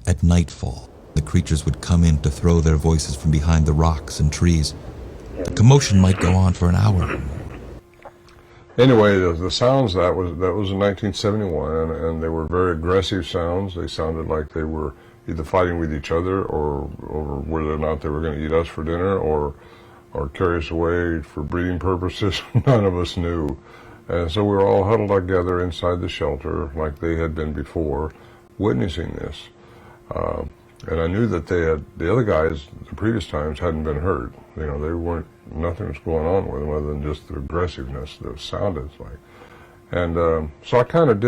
At nightfall, the creatures would come in to throw their voices from behind the rocks and trees. The commotion might go on for an hour or more. Anyway, the sounds, that was in 1971, and they were very aggressive sounds. They sounded like they were either fighting with each other or whether or not they were going to eat us for dinner or carry us away for breeding purposes. None of us knew. And so we were all huddled together inside the shelter like they had been before, witnessing this. And I knew that the other guys, the previous times, hadn't been hurt. You know, nothing was going on with them other than just the aggressiveness that it sounded like. And so I kind of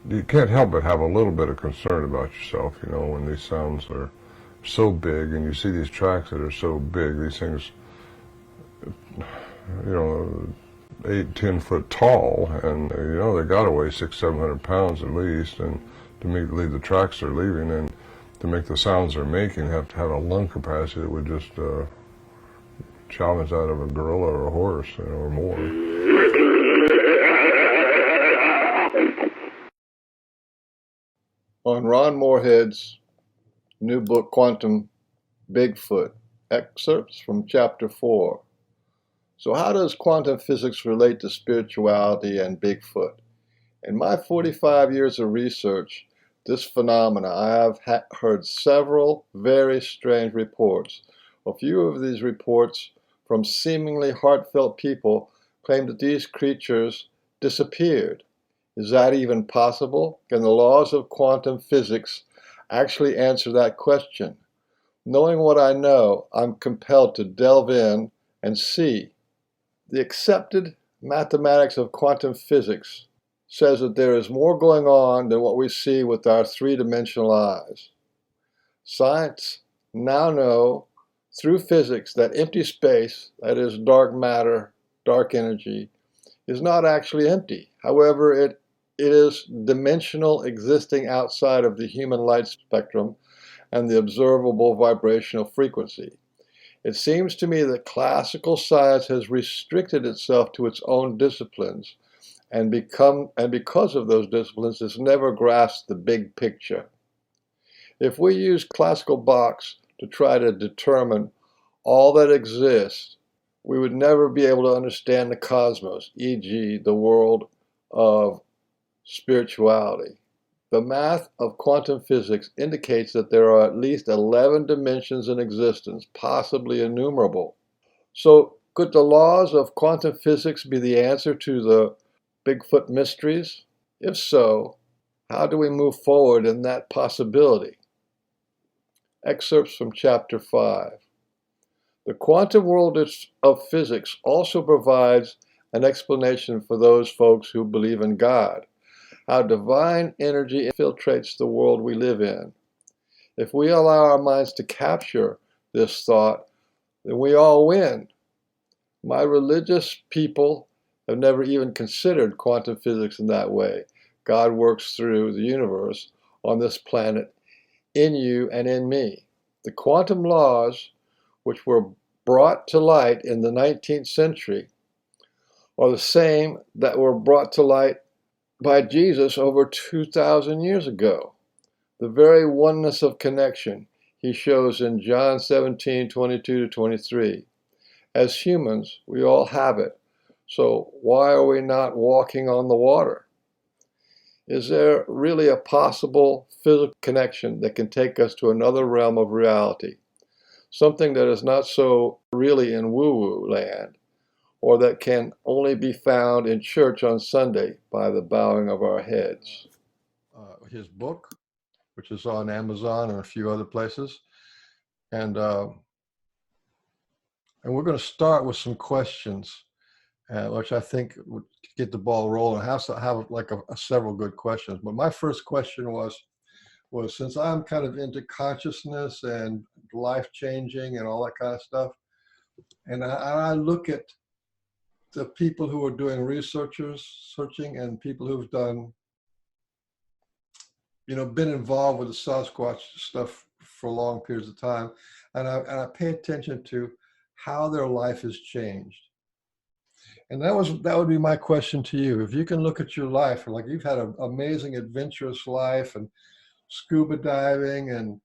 you can't help but have a little bit of concern about yourself, you know, when these sounds are so big and you see these tracks that are so big, these things, you know, 8-10 foot tall, and, you know, they got to weigh 600-700 pounds at least, and to leave the tracks they're leaving, and to make the sounds they're making, have to have a lung capacity that would just challenge out of a gorilla or a horse, you know, or more. On Ron Morehead's new book, Quantum Bigfoot, excerpts from Chapter 4. So how does quantum physics relate to spirituality and Bigfoot? In my 45 years of research, this phenomena, I have heard several very strange reports. A few of these reports from seemingly heartfelt people claim that these creatures disappeared. Is that even possible? Can the laws of quantum physics actually answer that question? Knowing what I know, I'm compelled to delve in and see. The accepted mathematics of quantum physics says that there is more going on than what we see with our three-dimensional eyes. Science now know through physics that empty space, that is dark matter, dark energy, is not actually empty. However, it is dimensional, existing outside of the human light spectrum and the observable vibrational frequency. It seems to me that classical science has restricted itself to its own disciplines, and because of those disciplines, has never grasped the big picture. If we use classical box to try to determine all that exists, we would never be able to understand the cosmos, e.g., the world of spirituality. The math of quantum physics indicates that there are at least 11 dimensions in existence, possibly innumerable. So, could the laws of quantum physics be the answer to the Bigfoot mysteries? If so, how do we move forward in that possibility? Excerpts from Chapter 5. The quantum world of physics also provides an explanation for those folks who believe in God, how divine energy infiltrates the world we live in. If we allow our minds to capture this thought, then we all win. My religious people have never even considered quantum physics in that way. God works through the universe on this planet, in you and in me. The quantum laws, which were brought to light in the 19th century, are the same that were brought to light by Jesus over 2,000 years ago. The very oneness of connection he shows in John 17:22-23. As humans, we all have it. So why are we not walking on the water? Is there really a possible physical connection that can take us to another realm of reality? Something that is not so really in woo-woo land, or that can only be found in church on Sunday by the bowing of our heads. His book, which is on Amazon and a few other places. And we're going to start with some questions, which I think would get the ball rolling. Have like several good questions. But my first question was since I'm kind of into consciousness and life-changing and all that kind of stuff, and I look at the people who are doing searching and people who've done, been involved with the Sasquatch stuff for long periods of time, and I pay attention to how their life has changed. And that would be my question to you. If you can look at your life, like you've had an amazing adventurous life and scuba diving and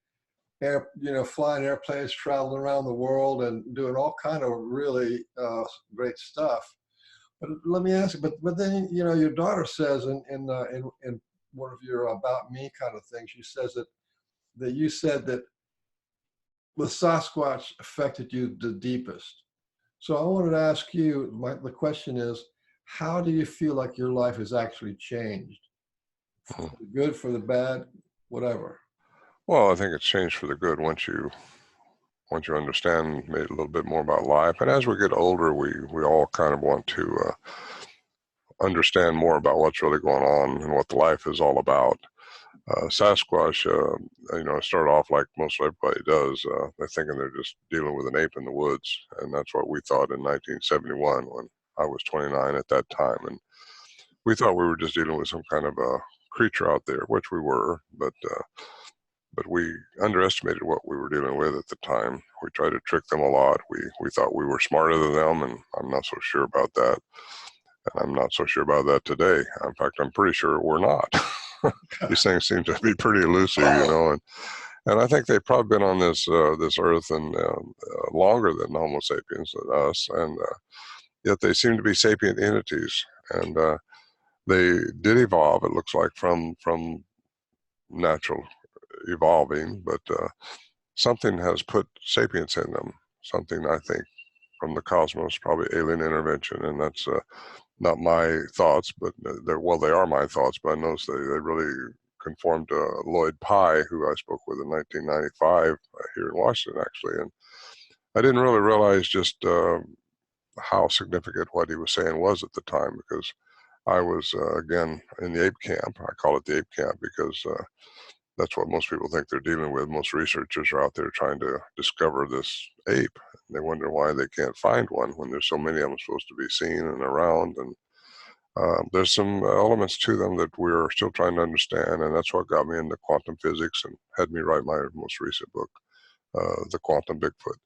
flying airplanes, traveling around the world and doing all kind of really great stuff. But let me ask you, but then, your daughter says in one of your about me kind of things, she says that you said that the Sasquatch affected you the deepest. So I wanted to ask you, the question is, how do you feel like your life has actually changed? For the good, for the bad, whatever. Well, I think it's changed for the good once you understand maybe a little bit more about life. And as we get older, we all kind of want to understand more about what's really going on and what the life is all about. Sasquatch, started off like most everybody does. They're thinking they're just dealing with an ape in the woods, and that's what we thought in 1971 when I was 29 at that time. And we thought we were just dealing with some kind of a creature out there, which we were, but we underestimated what we were dealing with at the time. We tried to trick them a lot. We thought we were smarter than them, and I'm not so sure about that. And I'm not so sure about that today. In fact, I'm pretty sure we're not. These things seem to be pretty elusive, and I think they've probably been on this earth and longer than Homo sapiens than us, and yet they seem to be sapient entities, and they did evolve. It looks like from natural evolving, but something has put sapience in them. Something, I think, from the cosmos, probably alien intervention, and that's not my thoughts, but they are my thoughts. But I noticed they really conformed to Lloyd Pye, who I spoke with in 1995 here in Washington, actually, and I didn't really realize just how significant what he was saying was at the time, because I was again in the ape camp. I call it the ape camp because that's what most people think they're dealing with. Most researchers are out there trying to discover this ape. They wonder why they can't find one when there's so many of them supposed to be seen and around. And there's some elements to them that we're still trying to understand. And that's what got me into quantum physics and had me write my most recent book, The Quantum Bigfoot.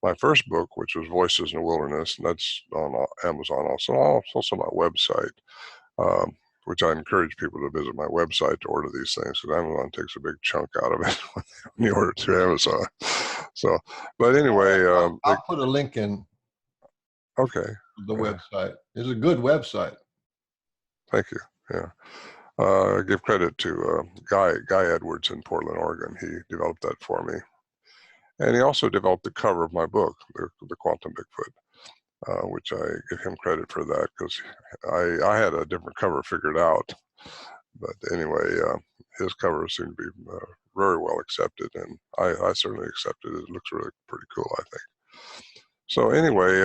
My first book, which was Voices in the Wilderness, and that's on Amazon also my website. Which I encourage people to visit my website to order these things, because Amazon takes a big chunk out of it when you order through Amazon. So, but anyway, I'll put a link in. Okay. The website. It's a good website. Thank you. Yeah. I give credit to Guy Edwards in Portland, Oregon. He developed that for me, and he also developed the cover of my book, The Quantum Bigfoot. Which I give him credit for that, because I had a different cover figured out. But anyway, his cover seemed to be very well accepted, and I certainly accepted it. It looks really pretty cool, I think. So anyway,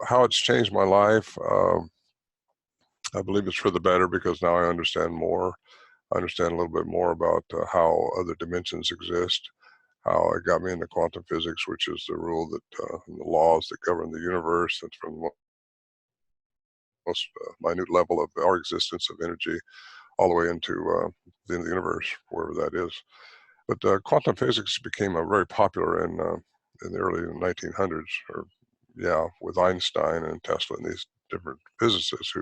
how it's changed my life, I believe it's for the better, because now I understand more. I understand a little bit more about how other dimensions exist, how it got me into quantum physics, which is the rule that the laws that govern the universe, that's from the most minute level of our existence of energy all the way into the universe, wherever that is. But quantum physics became very popular in the early 1900s, with Einstein and Tesla and these different physicists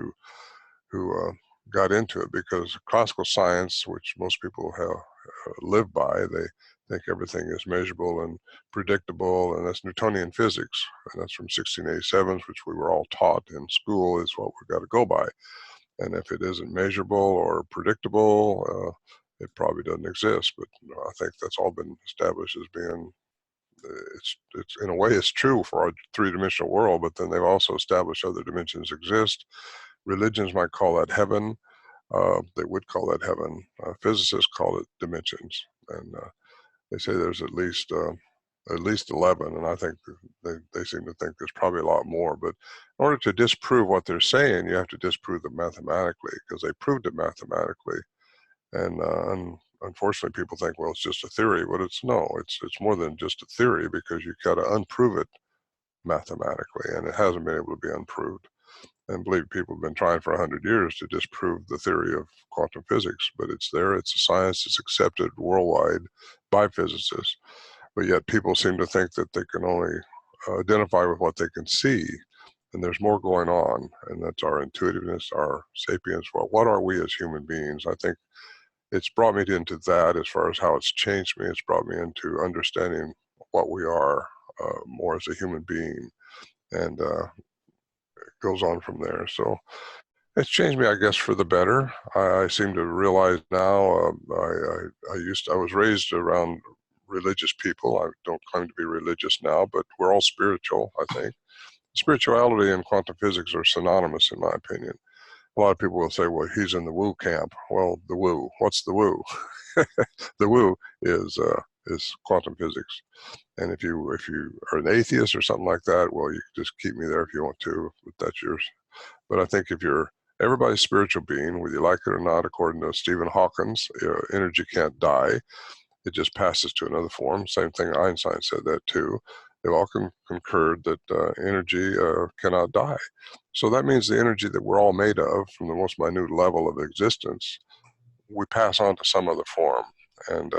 who got into it, because classical science, which most people live by, they think everything is measurable and predictable, and that's Newtonian physics, and that's from 1687, which we were all taught in school is what we've got to go by. And if it isn't measurable or predictable, it probably doesn't exist. But I think that's all been established as being, it's in a way it's true for our three-dimensional world, but then they've also established other dimensions exist. Religions might call that heaven. They would call that heaven. Physicists call it dimensions, and they say there's at least 11, and I think they seem to think there's probably a lot more. But in order to disprove what they're saying, you have to disprove them mathematically, because they proved it mathematically. And unfortunately, people think, well, it's just a theory. But it's more than just a theory, because you got to unprove it mathematically, and it hasn't been able to be unproved. And believe people have been trying for 100 years to disprove the theory of quantum physics, but it's there. It's a science that's accepted worldwide by physicists. But yet people seem to think that they can only identify with what they can see. And there's more going on, and that's our intuitiveness, our sapience. Well, what are we as human beings? I think it's brought me into that as far as how it's changed me. It's brought me into understanding what we are more as a human being, and it goes on from there. So it's changed me, I guess, for the better. I seem to realize now. I was raised around religious people. I don't claim to be religious now, but we're all spiritual, I think. Spirituality and quantum physics are synonymous, in my opinion. A lot of people will say, well, he's in the woo camp. Well, the woo, what's the woo? The woo is quantum physics. And if you are an atheist or something like that, well, you can just keep me there if you want to, but that's yours. But I think if you're everybody's spiritual being, whether you like it or not, according to Stephen Hawkins, energy can't die. It just passes to another form. Same thing, Einstein said that too. They've all concurred that energy cannot die. So that means the energy that we're all made of, from the most minute level of existence, we pass on to some other form. And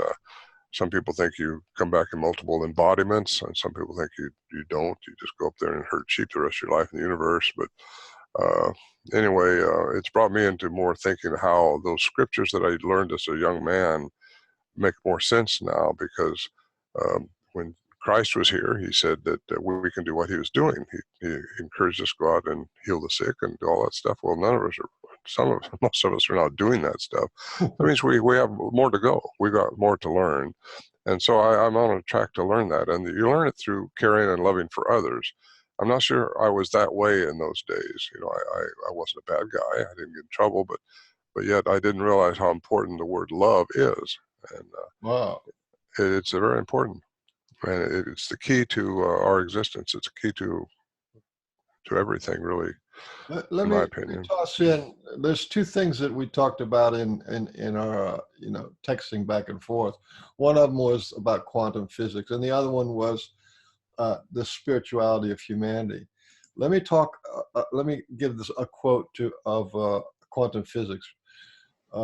some people think you come back in multiple embodiments, and some people think you don't. You just go up there and herd sheep the rest of your life in the universe. But anyway, it's brought me into more thinking how those scriptures that I learned as a young man make more sense now, because when Christ was here, he said that we can do what he was doing. He encouraged us to go out and heal the sick and do all that stuff. Well, none of us are, most of us are not doing that stuff. That means we have more to go. We got more to learn. And so I'm on a track to learn that. And you learn it through caring and loving for others. I'm not sure I was that way in those days. You know, I wasn't a bad guy. I didn't get in trouble, but yet I didn't realize how important the word love is. And Wow. it's very important. And it's the key to our existence. It's a key to everything, really, Let in me my let me opinion. toss in. There's two things that we talked about in our texting back and forth. One of them was about quantum physics, and the other one was the spirituality of humanity. Let me talk. Let me give this a quote of quantum physics.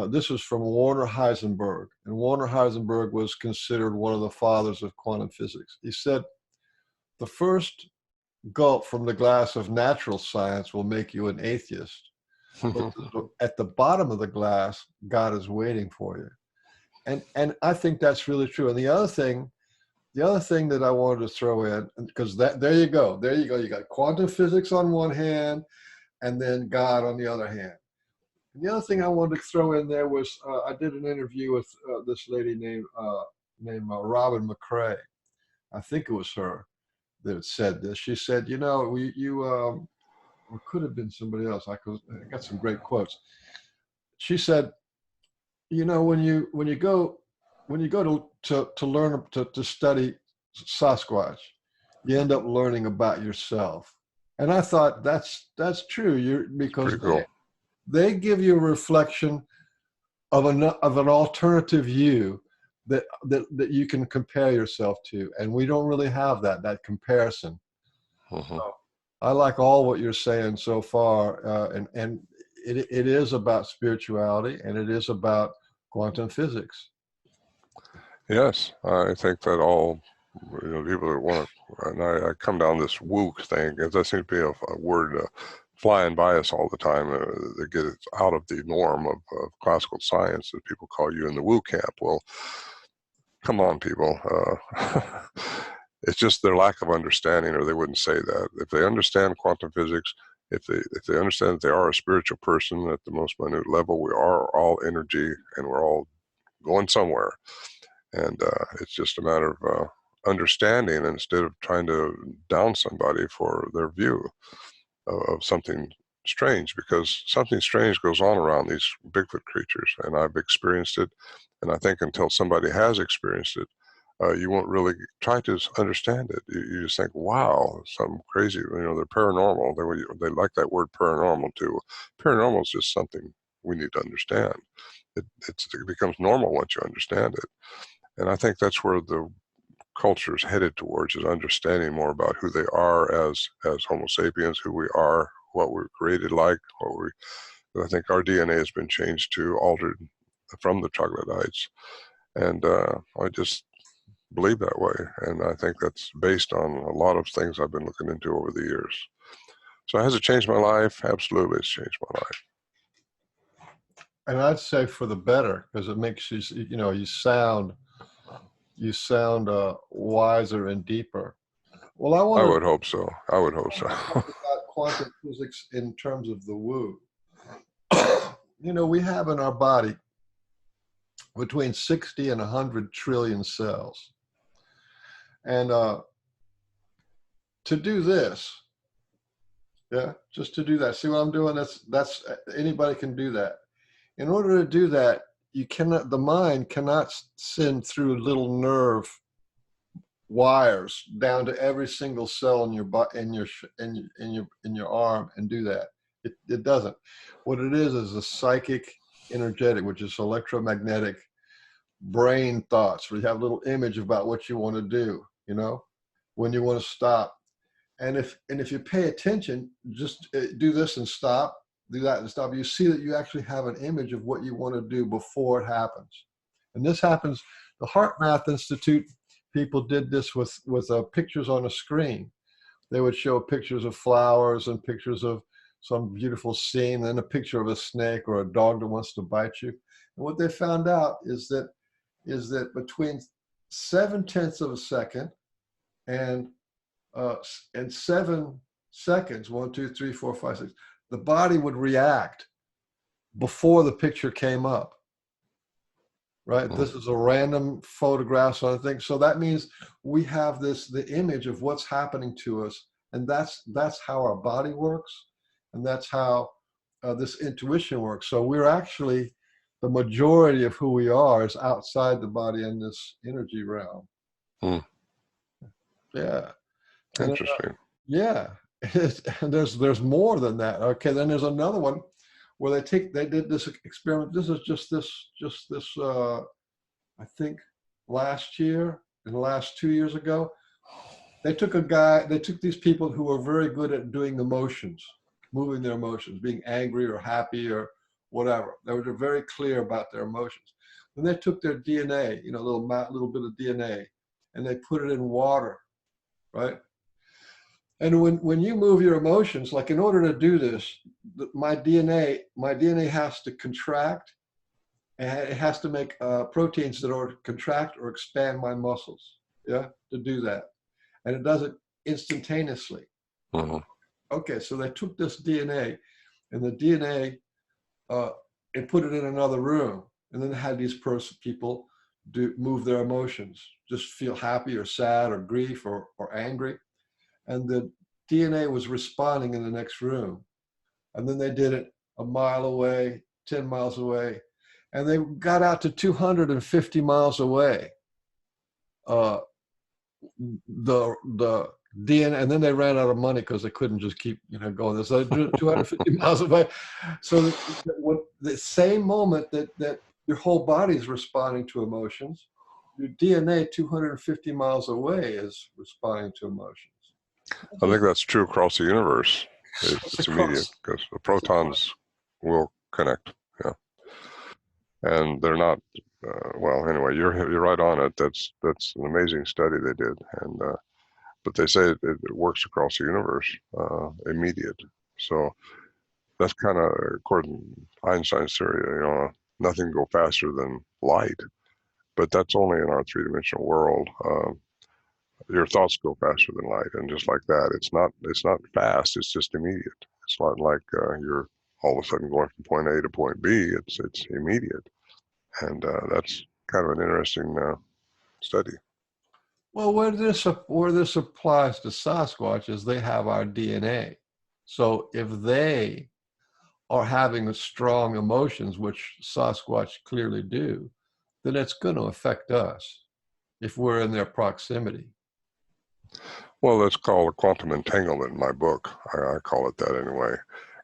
This is from Werner Heisenberg, and Werner Heisenberg was considered one of the fathers of quantum physics. He said, "The first gulp from the glass of natural science will make you an atheist. But at the bottom of the glass, God is waiting for you." And I think that's really true. And the other thing that I wanted to throw in, because there you go. You got quantum physics on one hand, and then God on the other hand. And the other thing I wanted to throw in there was I did an interview with this lady named Robin McCrae. I think it was her that said this. She said, or could have been somebody else. I got some great quotes. She said, when you go to learn to study Sasquatch, you end up learning about yourself. And I thought that's true. Because Pretty cool. they give you a reflection of an alternative view that you can compare yourself to, and we don't really have that comparison. So I like all what you're saying so far, and it is about spirituality, and it is about quantum physics. Yes, I think that all people that want to, and I come down this wook thing, because that seems to be a word flying by us all the time. They get it out of the norm of classical science, that people call you in the woo camp. Well, come on, people. It's just their lack of understanding, or they wouldn't say that. If they understand quantum physics, if they understand that they are a spiritual person at the most minute level, we are all energy, and we're all going somewhere. And it's just a matter of understanding, instead of trying to down somebody for their view of something strange, because something strange goes on around these Bigfoot creatures, and I've experienced it. And I think until somebody has experienced it, you won't really try to understand it. You just think, wow, something crazy. They're paranormal. They like that word paranormal too. Paranormal is just something we need to understand. It becomes normal once you understand it. And I think that's where the culture is headed towards, is understanding more about who they are as Homo sapiens, who we are, what we're created like. I think our DNA has been changed to, altered from the troglodytes, and I just believe that way, and I think that's based on a lot of things I've been looking into over the years. So has it changed my life? Absolutely, it's changed my life. And I'd say for the better, because it makes you, you sound wiser and deeper. Well, I would hope so. I would hope so. talk about quantum physics in terms of the woo. We have in our body between 60 and 100 trillion cells. And to do this, just to do that, see what I'm doing? That's anybody can do that. In order to do that, the mind cannot send through little nerve wires down to every single cell in your arm and do that. It doesn't. What it is a psychic energetic, which is electromagnetic brain thoughts, where you have a little image about what you want to do, when you want to stop. And if you pay attention, just do this and stop, do that and stop, you see that you actually have an image of what you want to do before it happens. And this happens, the Heart Math Institute people did this with pictures on a screen. They would show pictures of flowers and pictures of some beautiful scene, then a picture of a snake or a dog that wants to bite you. And what they found out is that between 0.7 of a second and 7 seconds, 1, 2, 3, 4, 5, 6, the body would react before the picture came up. Right? This is a random photograph on a thing. So that means we have the image of what's happening to us, and that's how our body works, and that's how this intuition works. So we're actually, the majority of who we are is outside the body in this energy realm. Yeah. Interesting. Yeah. And there's more than that. Okay, then there's another one where they did this experiment. This is just this I think last year, in the last 2 years ago, they took these people who were very good at doing emotions, moving their emotions, being angry or happy or whatever. They were very clear about their emotions. Then they took their DNA, a little bit of DNA, and they put it in water, right? And when you move your emotions, like in order to do this, my DNA has to contract, and it has to make proteins that are contract or expand my muscles, to do that. And it does it instantaneously. Okay, so they took this DNA, and the DNA, and put it in another room, and then had these people move their emotions, just feel happy or sad or grief or angry. And the DNA was responding in the next room. And then they did it a mile away, 10 miles away, and they got out to 250 miles away. The DNA, and then they ran out of money because they couldn't just keep going this. So 250 miles away. So the same moment that your whole body is responding to emotions, your DNA 250 miles away is responding to emotions. I think that's true across the universe. It's immediate because the protons will connect. Yeah, and they're not. Well, anyway, you're right on it. That's an amazing study they did, and but they say it works across the universe, immediate. So that's kind of, according to Einstein's theory, nothing can go faster than light. But that's only in our three-dimensional world. Your thoughts go faster than light, and just like that, it's not fast. It's just immediate. It's not like you're all of a sudden going from point A to point B. It's immediate, and that's kind of an interesting study. Well, where this applies to Sasquatch is they have our DNA. So if they are having strong emotions, which Sasquatch clearly do, then it's going to affect us if we're in their proximity. Well, that's called a quantum entanglement in my book. I call it that anyway,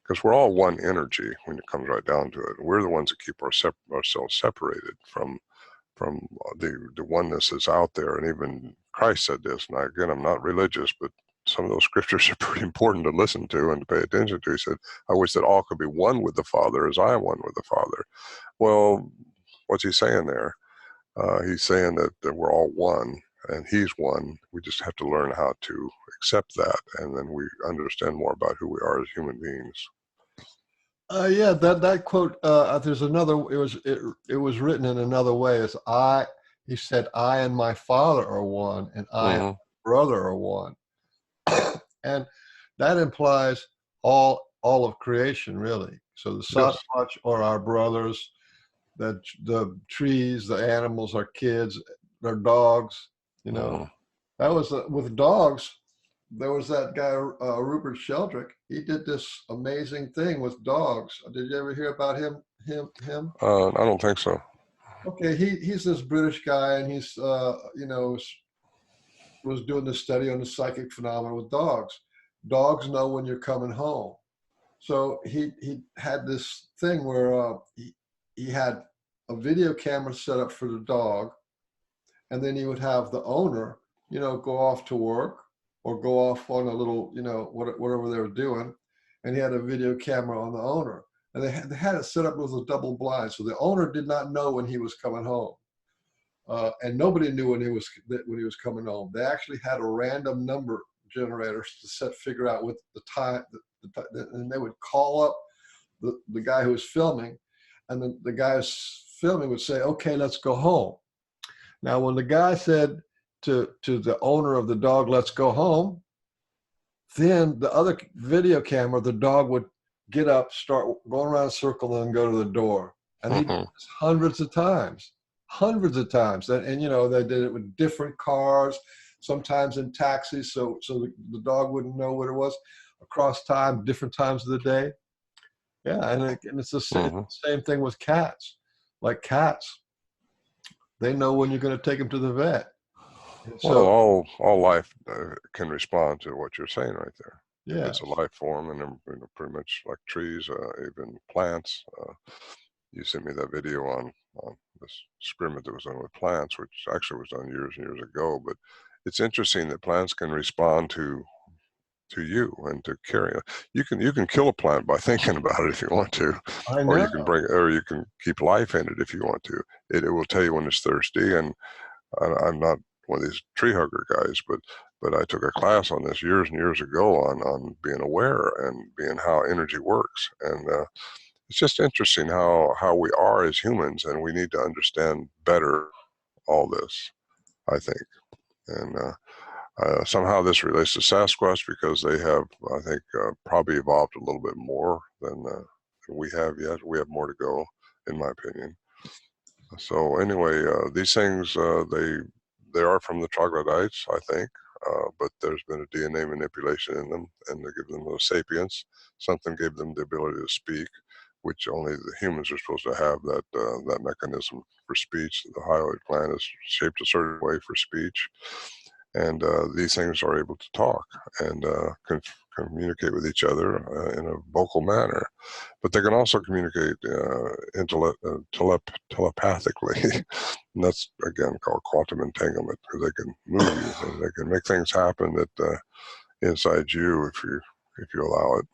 because we're all one energy when it comes right down to it. We're the ones that keep ourselves separated from the oneness that's out there. And even Christ said this. And again, I'm not religious, but some of those scriptures are pretty important to listen to and to pay attention to. He said, I wish that all could be one with the Father as I am one with the Father. Well, what's he saying there? He's saying that we're all one and he's one. We just have to learn how to accept that, and then we understand more about who we are as human beings. Yeah, that quote. There's another. It was written in another way. It's I. He said, "I and my Father are one, and I and my brother are one," and that implies all of creation, really. So the Sasquatch are our brothers. The trees, the animals, our kids, our dogs. You know, that was with dogs. There was that guy, Rupert Sheldrake. He did this amazing thing with dogs. Did you ever hear about him? I don't think so. Okay, he's this British guy, and he's was doing this study on the psychic phenomena with dogs. Dogs know when you're coming home. So he had this thing where he had a video camera set up for the dog, and then he would have the owner, go off to work or go off on a little, whatever they were doing, and he had a video camera on the owner, and they had it set up with a double blind, so the owner did not know when he was coming home, and nobody knew when he was coming home. They actually had a random number generator to figure out what the time, and they would call up the guy who was filming, and then the guy who's filming would say, "Okay, let's go home." Now, when the guy said to the owner of the dog, "Let's go home," then the other video camera, the dog would get up, start going around a circle, and go to the door. And he did this hundreds of times. And they did it with different cars, sometimes in taxis, so the dog wouldn't know what it was, across time, different times of the day. Yeah, and it's the same thing with cats. Like cats, they know when you're going to take them to the vet. And well, all life can respond to what you're saying right there. Yeah, it's a life form, and pretty much like trees, even plants. You sent me that video on this experiment that was done with plants, which actually was done years and years ago. But it's interesting that plants can respond to you and to carry. You can kill a plant by thinking about it if you want to, I know. or you can keep life in it if you want to. It will tell you when it's thirsty. And I'm not one of these tree hugger guys, but I took a class on this years and years ago on being aware and being how energy works. And it's just interesting how we are as humans, and we need to understand better all this, I think. And somehow this relates to Sasquatch because they have, I think, probably evolved a little bit more than we have yet. We have more to go, in my opinion. So anyway, these things, they are from the troglodytes, I think, but there's been a DNA manipulation in them, and they give them the sapience. Something gave them the ability to speak, which only the humans are supposed to have that mechanism for speech. The hyoid gland is shaped a certain way for speech, and these things are able to talk and can communicate with each other in a vocal manner. But they can also communicate telepathically. And that's, again, called quantum entanglement, because they can move you and they can make things happen that inside you if you allow it.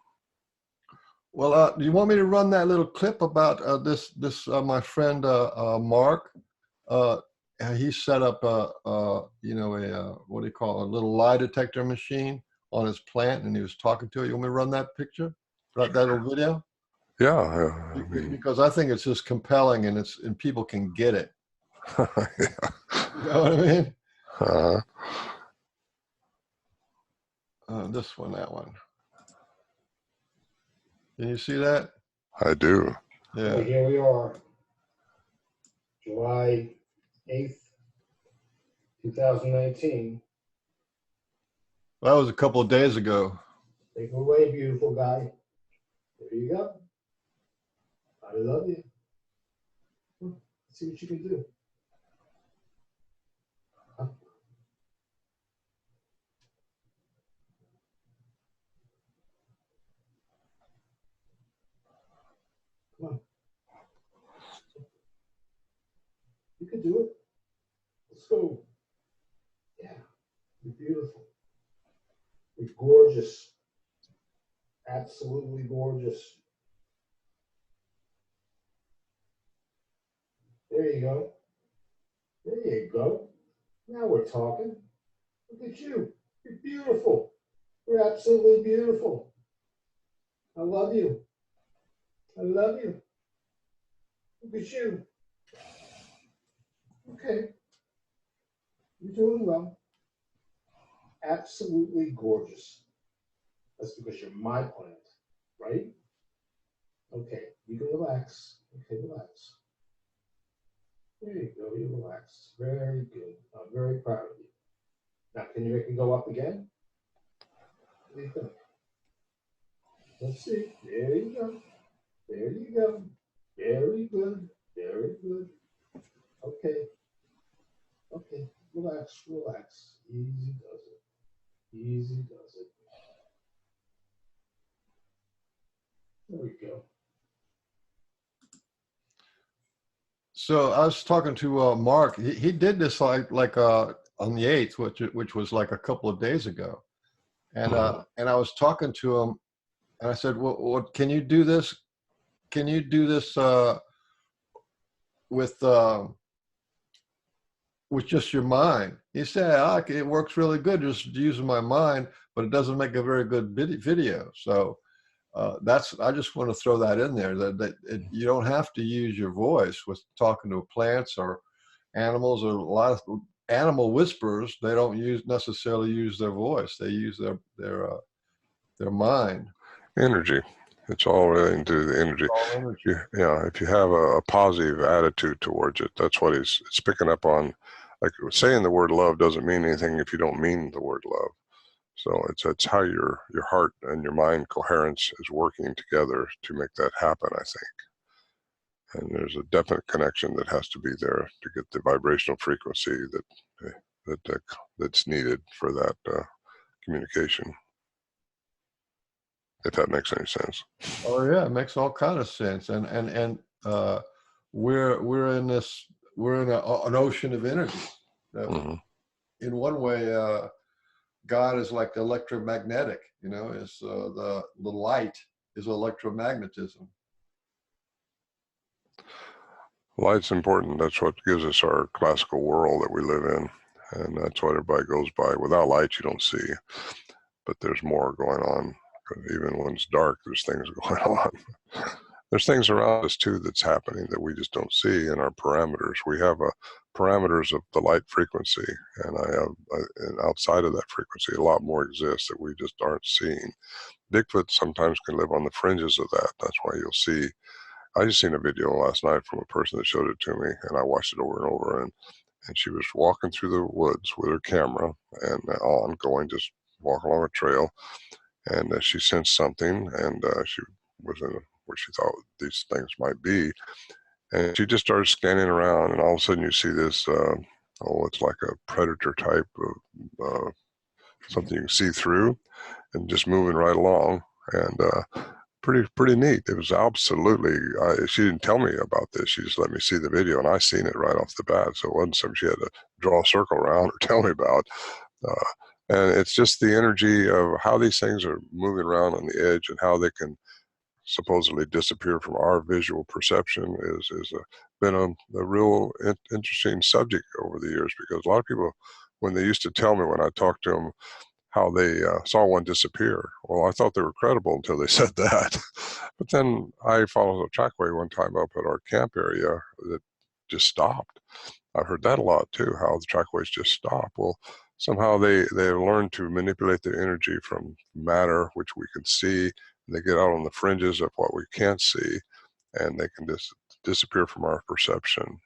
Well, do you want me to run that little clip about this my friend Mark? He set up what do you call it, a little lie detector machine on his plant, and he was talking to it. You want me to run that picture, that little video? Yeah, because I think it's just compelling, and people can get it. Yeah. You know what I mean? This one, that one. Can you see that? I do. Yeah. Okay, here we are, July 8th, 2019. That was a couple of days ago. Take it away, beautiful guy. There you go. I love you. Let's see what you can do. Huh? Come on. You can do it. Let's go. Yeah, you're beautiful. You're gorgeous. Absolutely gorgeous. There you go. There you go. Now we're talking. Look at you. You're beautiful. You're absolutely beautiful. I love you. I love you. Look at you. Okay. You're doing well. Absolutely gorgeous. That's because you're my plant, right? Okay, you can relax. Okay, relax. There you go, you relaxed. Very good. I'm very proud of you. Now, can you make it go up again? What do you think? Let's see. There you go. There you go. Very good. Very good. Okay. Okay. Relax, relax. Easy does it. Easy does it. There we go. So I was talking to Mark. He did this like on the 8th, which was like a couple of days ago, and I was talking to him, and I said, "Well, what can you do this? Can you do this with just your mind?" He said, "It works really good just using my mind, but it doesn't make a very good video." So I just want to throw that in there you don't have to use your voice with talking to plants or animals, or a lot of animal whisperers. They don't necessarily use their voice. They use their mind. Energy. It's all relating to the energy. If you have a positive attitude towards it, that's what it's picking up on. Like saying the word love doesn't mean anything if you don't mean the word love. So it's how your heart and your mind coherence is working together to make that happen, I think. And there's a definite connection that has to be there to get the vibrational frequency that's needed for that communication. If that makes any sense. Oh yeah, it makes all kind of sense. And we're in an ocean of energy. In one way, God is like electromagnetic. Is the light is electromagnetism. Light's important. That's what gives us our classical world that we live in, and that's what everybody goes by. Without light, you don't see, but there's more going on. Even when it's dark, there's things going on. There's things around us too that's happening that we just don't see in our parameters. We have parameters of the light frequency, and and outside of that frequency, a lot more exists that we just aren't seeing. Bigfoot sometimes can live on the fringes of that. That's why you'll see. I just seen a video last night from a person that showed it to me, and I watched it over and over. And she was walking through the woods with her camera and just walk along a trail. And she sensed something, and she was in where she thought these things might be. And she just started scanning around, and all of a sudden you see this, it's like a predator type of something you can see through, and just moving right along. And pretty neat. It was absolutely, she didn't tell me about this. She just let me see the video, and I seen it right off the bat. So it wasn't something she had to draw a circle around or tell me about. And it's just the energy of how these things are moving around on the edge and how they can supposedly disappear from our visual perception is been a real interesting subject over the years, because a lot of people, when they used to tell me when I talked to them how they saw one disappear, well, I thought they were credible until they said that. But then I followed a trackway one time up at our camp area that just stopped. I've heard that a lot too, how the trackways just stop. Well, somehow they learned to manipulate the energy from matter, which we can see, and they get out on the fringes of what we can't see, and they can disappear from our perception.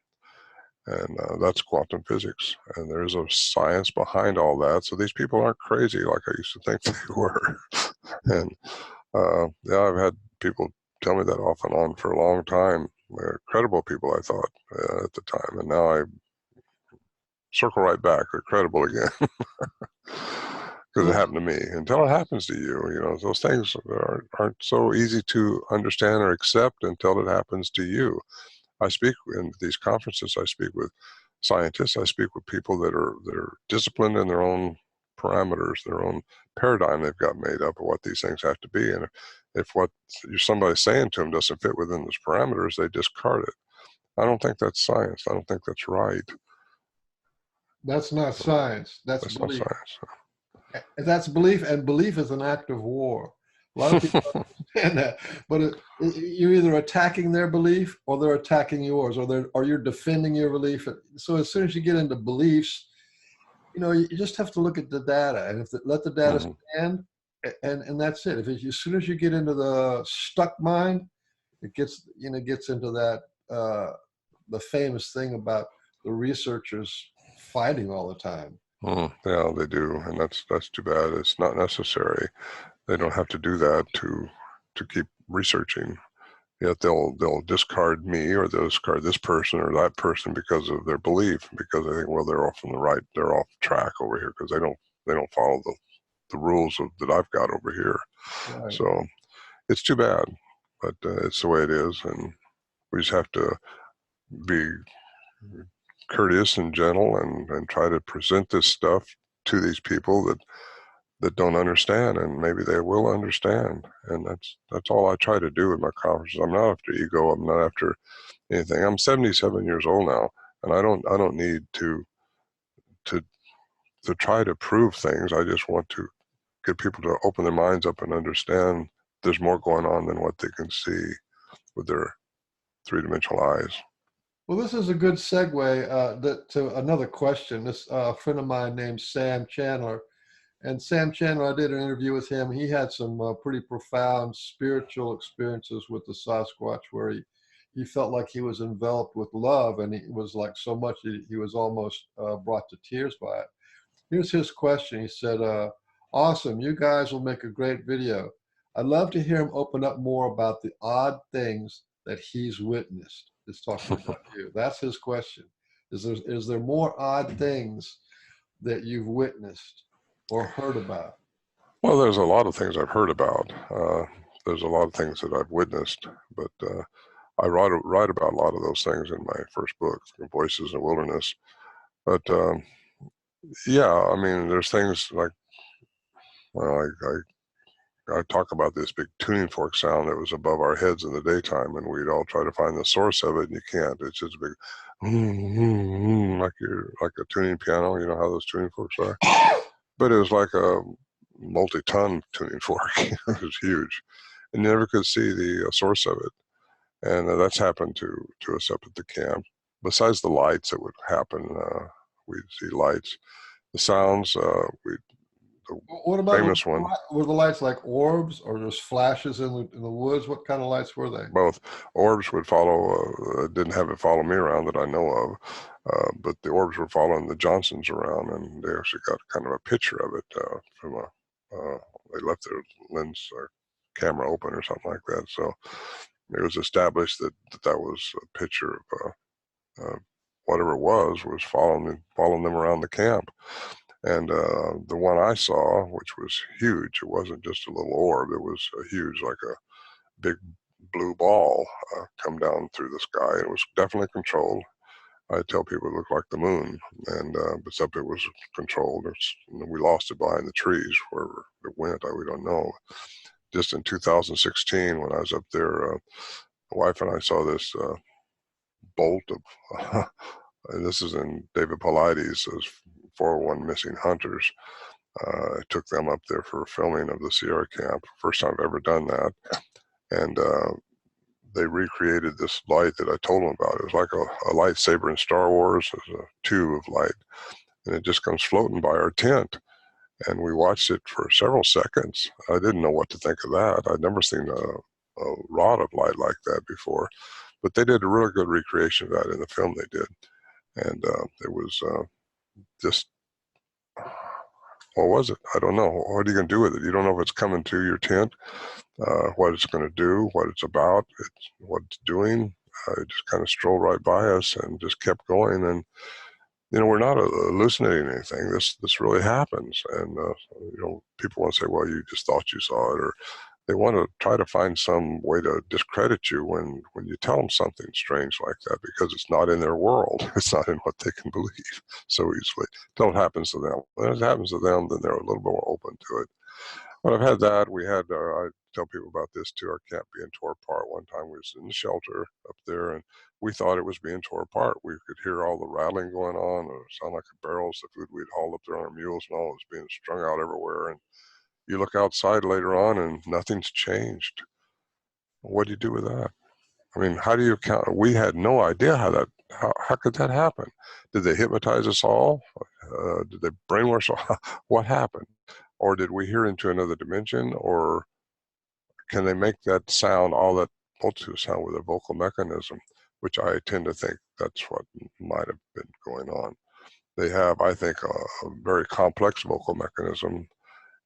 And that's quantum physics, and there's a science behind all that. So these people aren't crazy like I used to think they were. And I've had people tell me that off and on for a long time. They're credible people, I thought, at the time, and now I circle right back. They're credible again. Because it happened to me. Until it happens to you, those things aren't so easy to understand or accept until it happens to you. I speak in these conferences. I speak with scientists. I speak with people that are disciplined in their own parameters, their own paradigm they've got made up of what these things have to be. And if what somebody's saying to them doesn't fit within those parameters, they discard it. I don't think that's science. I don't think that's right. That's not science. That's That's not belief. science. That's belief, and belief is an act of war. A lot of people don't understand that. But you're either attacking their belief or they're attacking yours, or you're defending your belief. So as soon as you get into beliefs, you just have to look at the data, and let the data stand, and that's it. As soon as you get into the stuck mind, it gets into that the famous thing about the researchers fighting all the time. Yeah, they do, and that's too bad. It's not necessary. They don't have to do that to keep researching. Yet they'll discard me, or they'll discard this person or that person because of their belief, because they think, well, they're off on the right, they're off track over here because they don't follow the rules that I've got over here. Right. So it's too bad, but it's the way it is, and we just have to be courteous and gentle and try to present this stuff to these people that don't understand, and maybe they will understand. And that's all I try to do with my conferences. I'm not after ego. I'm not after anything. I'm 77 years old now, and I don't need to try to prove things. I just want to get people to open their minds up and understand there's more going on than what they can see with their three-dimensional eyes. Well, this is a good segue to another question. This friend of mine named Sam Chandler. And Sam Chandler, I did an interview with him. He had some pretty profound spiritual experiences with the Sasquatch, where he felt like he was enveloped with love, and it was like so much he was almost brought to tears by it. Here's his question. He said, awesome, you guys will make a great video. I'd love to hear him open up more about the odd things that he's witnessed. It's talking about you. That's his question. Is there more odd things that you've witnessed or heard about? Well, there's a lot of things I've heard about. There's a lot of things that I've witnessed, but I write about a lot of those things in my first book, Voices in the Wilderness. But yeah, I mean, there's things like, well, I talk about this big tuning fork sound that was above our heads in the daytime, and we'd all try to find the source of it, and you can't. It's just a big, like a tuning piano. You know how those tuning forks are? But it was like a multi-ton tuning fork. It was huge, and you never could see the source of it. And that's happened to us up at the camp. Besides the lights that would happen, we'd see lights. The sounds, what about famous one. Were the lights like orbs or just flashes in the woods? What kind of lights were they? Both. Orbs would follow, didn't have it follow me around that I know of, but the orbs were following the Johnsons around, and they actually got kind of a picture of it from they left their lens or camera open or something like that. So it was established that was a picture of whatever it was following them around the camp. And the one I saw, which was huge, it wasn't just a little orb, it was a huge, like a big blue ball come down through the sky. It was definitely controlled. I tell people it looked like the moon, and except it was controlled. We lost it behind the trees. Wherever it went, we don't know. Just in 2016, when I was up there, my wife and I saw this bolt of, and this is in David Paulides' 401 Missing Hunters. I took them up there for filming of the Sierra camp. First time I've ever done that. And they recreated this light that I told them about. It was like a lightsaber in Star Wars. It was a tube of light. And it just comes floating by our tent. And we watched it for several seconds. I didn't know what to think of that. I'd never seen a rod of light like that before. But they did a really good recreation of that in the film they did. And it was just, what was it? I don't know. What are you going to do with it? You don't know if it's coming to your tent, what it's going to do, what it's about, what it's doing. It just kind of strolled right by us and just kept going. And, we're not hallucinating anything. This really happens. And, people want to say, well, you just thought you saw it, or they want to try to find some way to discredit you when you tell them something strange like that, because it's not in their world. It's not in what they can believe so easily. Until it happens to them. When it happens to them, then they're a little bit more open to it. But I've had that. We had, I tell people about this too, our camp being tore apart. One time we was in the shelter up there, and we thought it was being tore apart. We could hear all the rattling going on. It sounded like the barrels of food we'd hauled up there on our mules and all was being strung out everywhere. And you look outside later on and nothing's changed. What do you do with that? I mean, how do you count? We had no idea how could that happen? Did they hypnotize us all? Did they brainwash us? What happened? Or did we hear into another dimension? Or can they make that sound, all that multitude sound, with a vocal mechanism? Which I tend to think that's what might have been going on. They have, I think, a very complex vocal mechanism,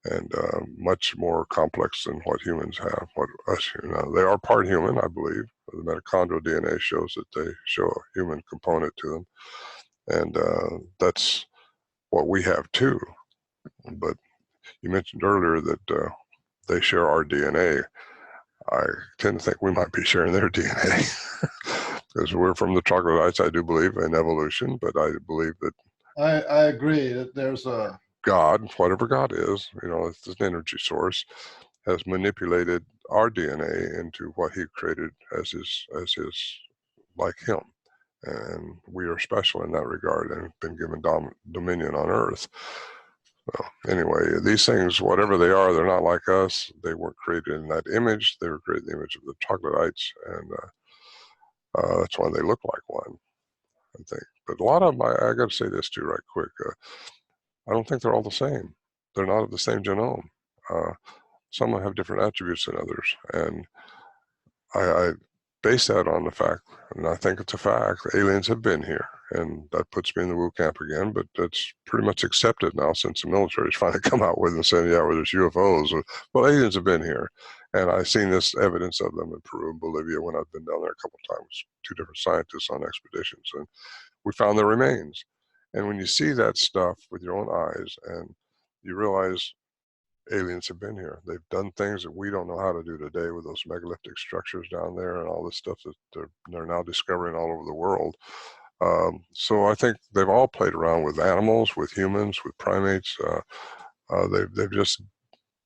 and much more complex than what humans have. What us, they are part human, I believe. The mitochondrial DNA shows that they show a human component to them, and that's what we have too. But you mentioned earlier that they share our DNA. I tend to think we might be sharing their DNA because we're from the troglodytes. I do believe in evolution, but I believe that I agree that there's a God, whatever God is, it's an energy source, has manipulated our DNA into what he created as his like him. And we are special in that regard and been given dominion on earth. So anyway, these things, whatever they are, they're not like us. They weren't created in that image. They were created in the image of the troglodytes, and that's why they look like one, I think. But a lot of them, I got to say this too right quick. I don't think they're all the same. They're not of the same genome. Some have different attributes than others. And I base that on the fact, and I think it's a fact, aliens have been here. And that puts me in the woo camp again, but that's pretty much accepted now since the military's finally come out with and saying, yeah, well, there's UFOs. Well, aliens have been here. And I've seen this evidence of them in Peru and Bolivia when I've been down there a couple of times, 2 different scientists on expeditions. And we found their remains. And when you see that stuff with your own eyes and you realize aliens have been here, they've done things that we don't know how to do today with those megalithic structures down there and all this stuff that they're now discovering all over the world. So I think they've all played around with animals, with humans, with primates. They've just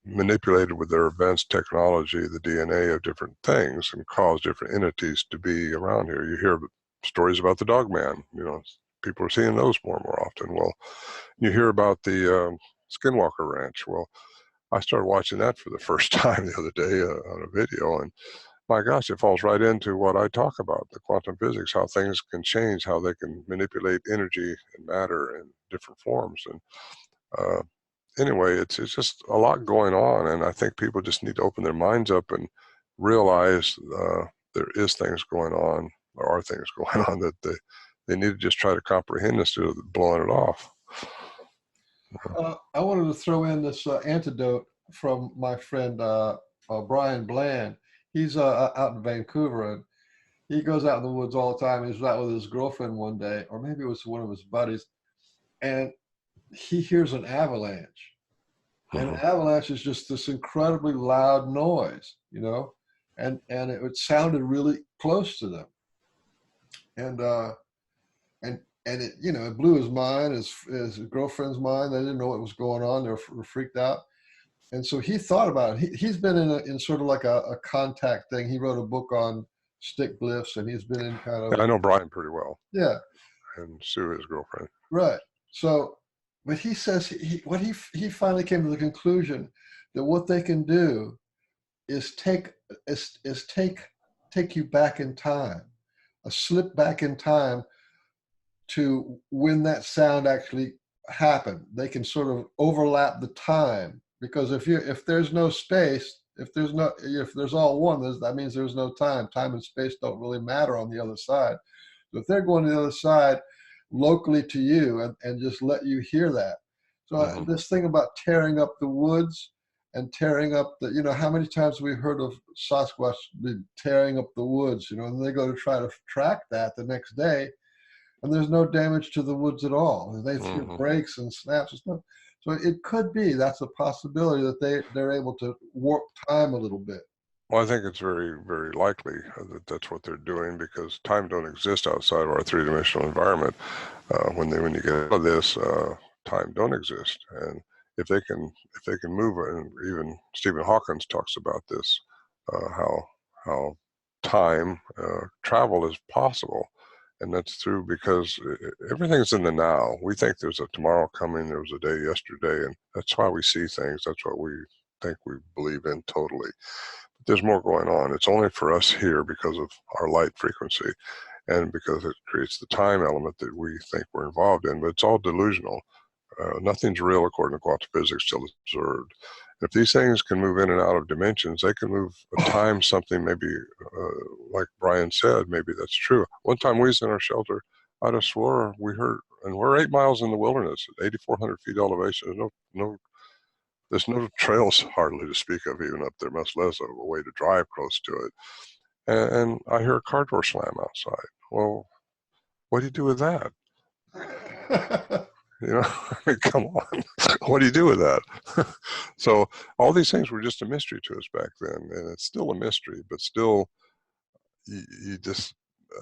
manipulated with their advanced technology the DNA of different things and caused different entities to be around here. You hear stories about the dog man, people are seeing those more and more often. Well, you hear about the Skinwalker Ranch. Well, I started watching that for the first time the other day on a video, and my gosh, it falls right into what I talk about, the quantum physics, how things can change, how they can manipulate energy and matter in different forms. And anyway, it's just a lot going on, and I think people just need to open their minds up and realize there is things going on, there are things going on that they need to just try to comprehend instead of blowing it off. I wanted to throw in this antidote from my friend Brian Bland. He's out in Vancouver, and he goes out in the woods all the time. He was out with his girlfriend one day, or maybe it was one of his buddies, and he hears an avalanche. And an avalanche is just this incredibly loud noise, and it sounded really close to them. And it, it blew his mind, his girlfriend's mind. They didn't know what was going on. They were freaked out. And so he thought about it. He's been in sort of like a contact thing. He wrote a book on stick glyphs, and he's been in kind of. Yeah, I know Brian pretty well. Yeah. And Sue, his girlfriend. Right. So, but he says he finally came to the conclusion that what they can do is take you back in time, a slip back in time to when that sound actually happened. They can sort of overlap the time, because if there's no space, if there's all one, that means there's no time. Time and space don't really matter on the other side. So if they're going to the other side locally to you and just let you hear that. So this thing about tearing up the woods and tearing up how many times we've heard of Sasquatch tearing up the woods, and they go to try to track that the next day, and there's no damage to the woods at all. They threw breaks and snaps and stuff. So it could be that's a possibility that they're able to warp time a little bit. Well, I think it's very, very likely that that's what they're doing, because time don't exist outside of our three-dimensional environment. When you get out of this, time don't exist, and if they can move, and even Stephen Hawking talks about this, how time travel is possible, and that's through, because everything's in the now. We think there's a tomorrow coming, there was a day yesterday, and that's why we see things. That's what we think we believe in totally. There's more going on. It's only for us here because of our light frequency, and because it creates the time element that we think we're involved in, but it's all delusional. Nothing's real according to quantum physics till it's observed. If these things can move in and out of dimensions, they can move a time something, maybe like Brian said, maybe that's true. One time we was in our shelter, I'd have swore we heard, and we're 8 miles in the wilderness at 8,400 feet elevation. There's no trails hardly to speak of even up there, much less a way to drive close to it. And I hear a car door slam outside. Well, what do you do with that? I mean, come on. What do you do with that? So all these things were just a mystery to us back then, and it's still a mystery, but still,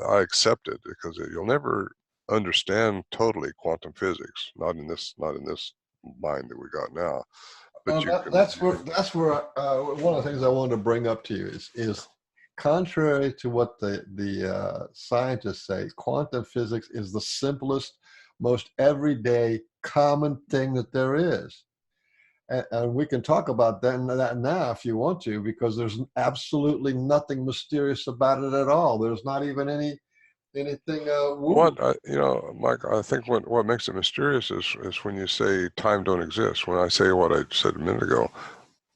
I accept it, because you'll never understand totally quantum physics, not in this mind that we got now. But that's where one of the things I wanted to bring up to you is contrary to what the scientists say, quantum physics is the simplest, most everyday, common thing that there is. And we can talk about that now if you want to, because there's absolutely nothing mysterious about it at all. There's not even anything. Mike, I think what makes it mysterious is when you say time don't exist. When I say what I said a minute ago,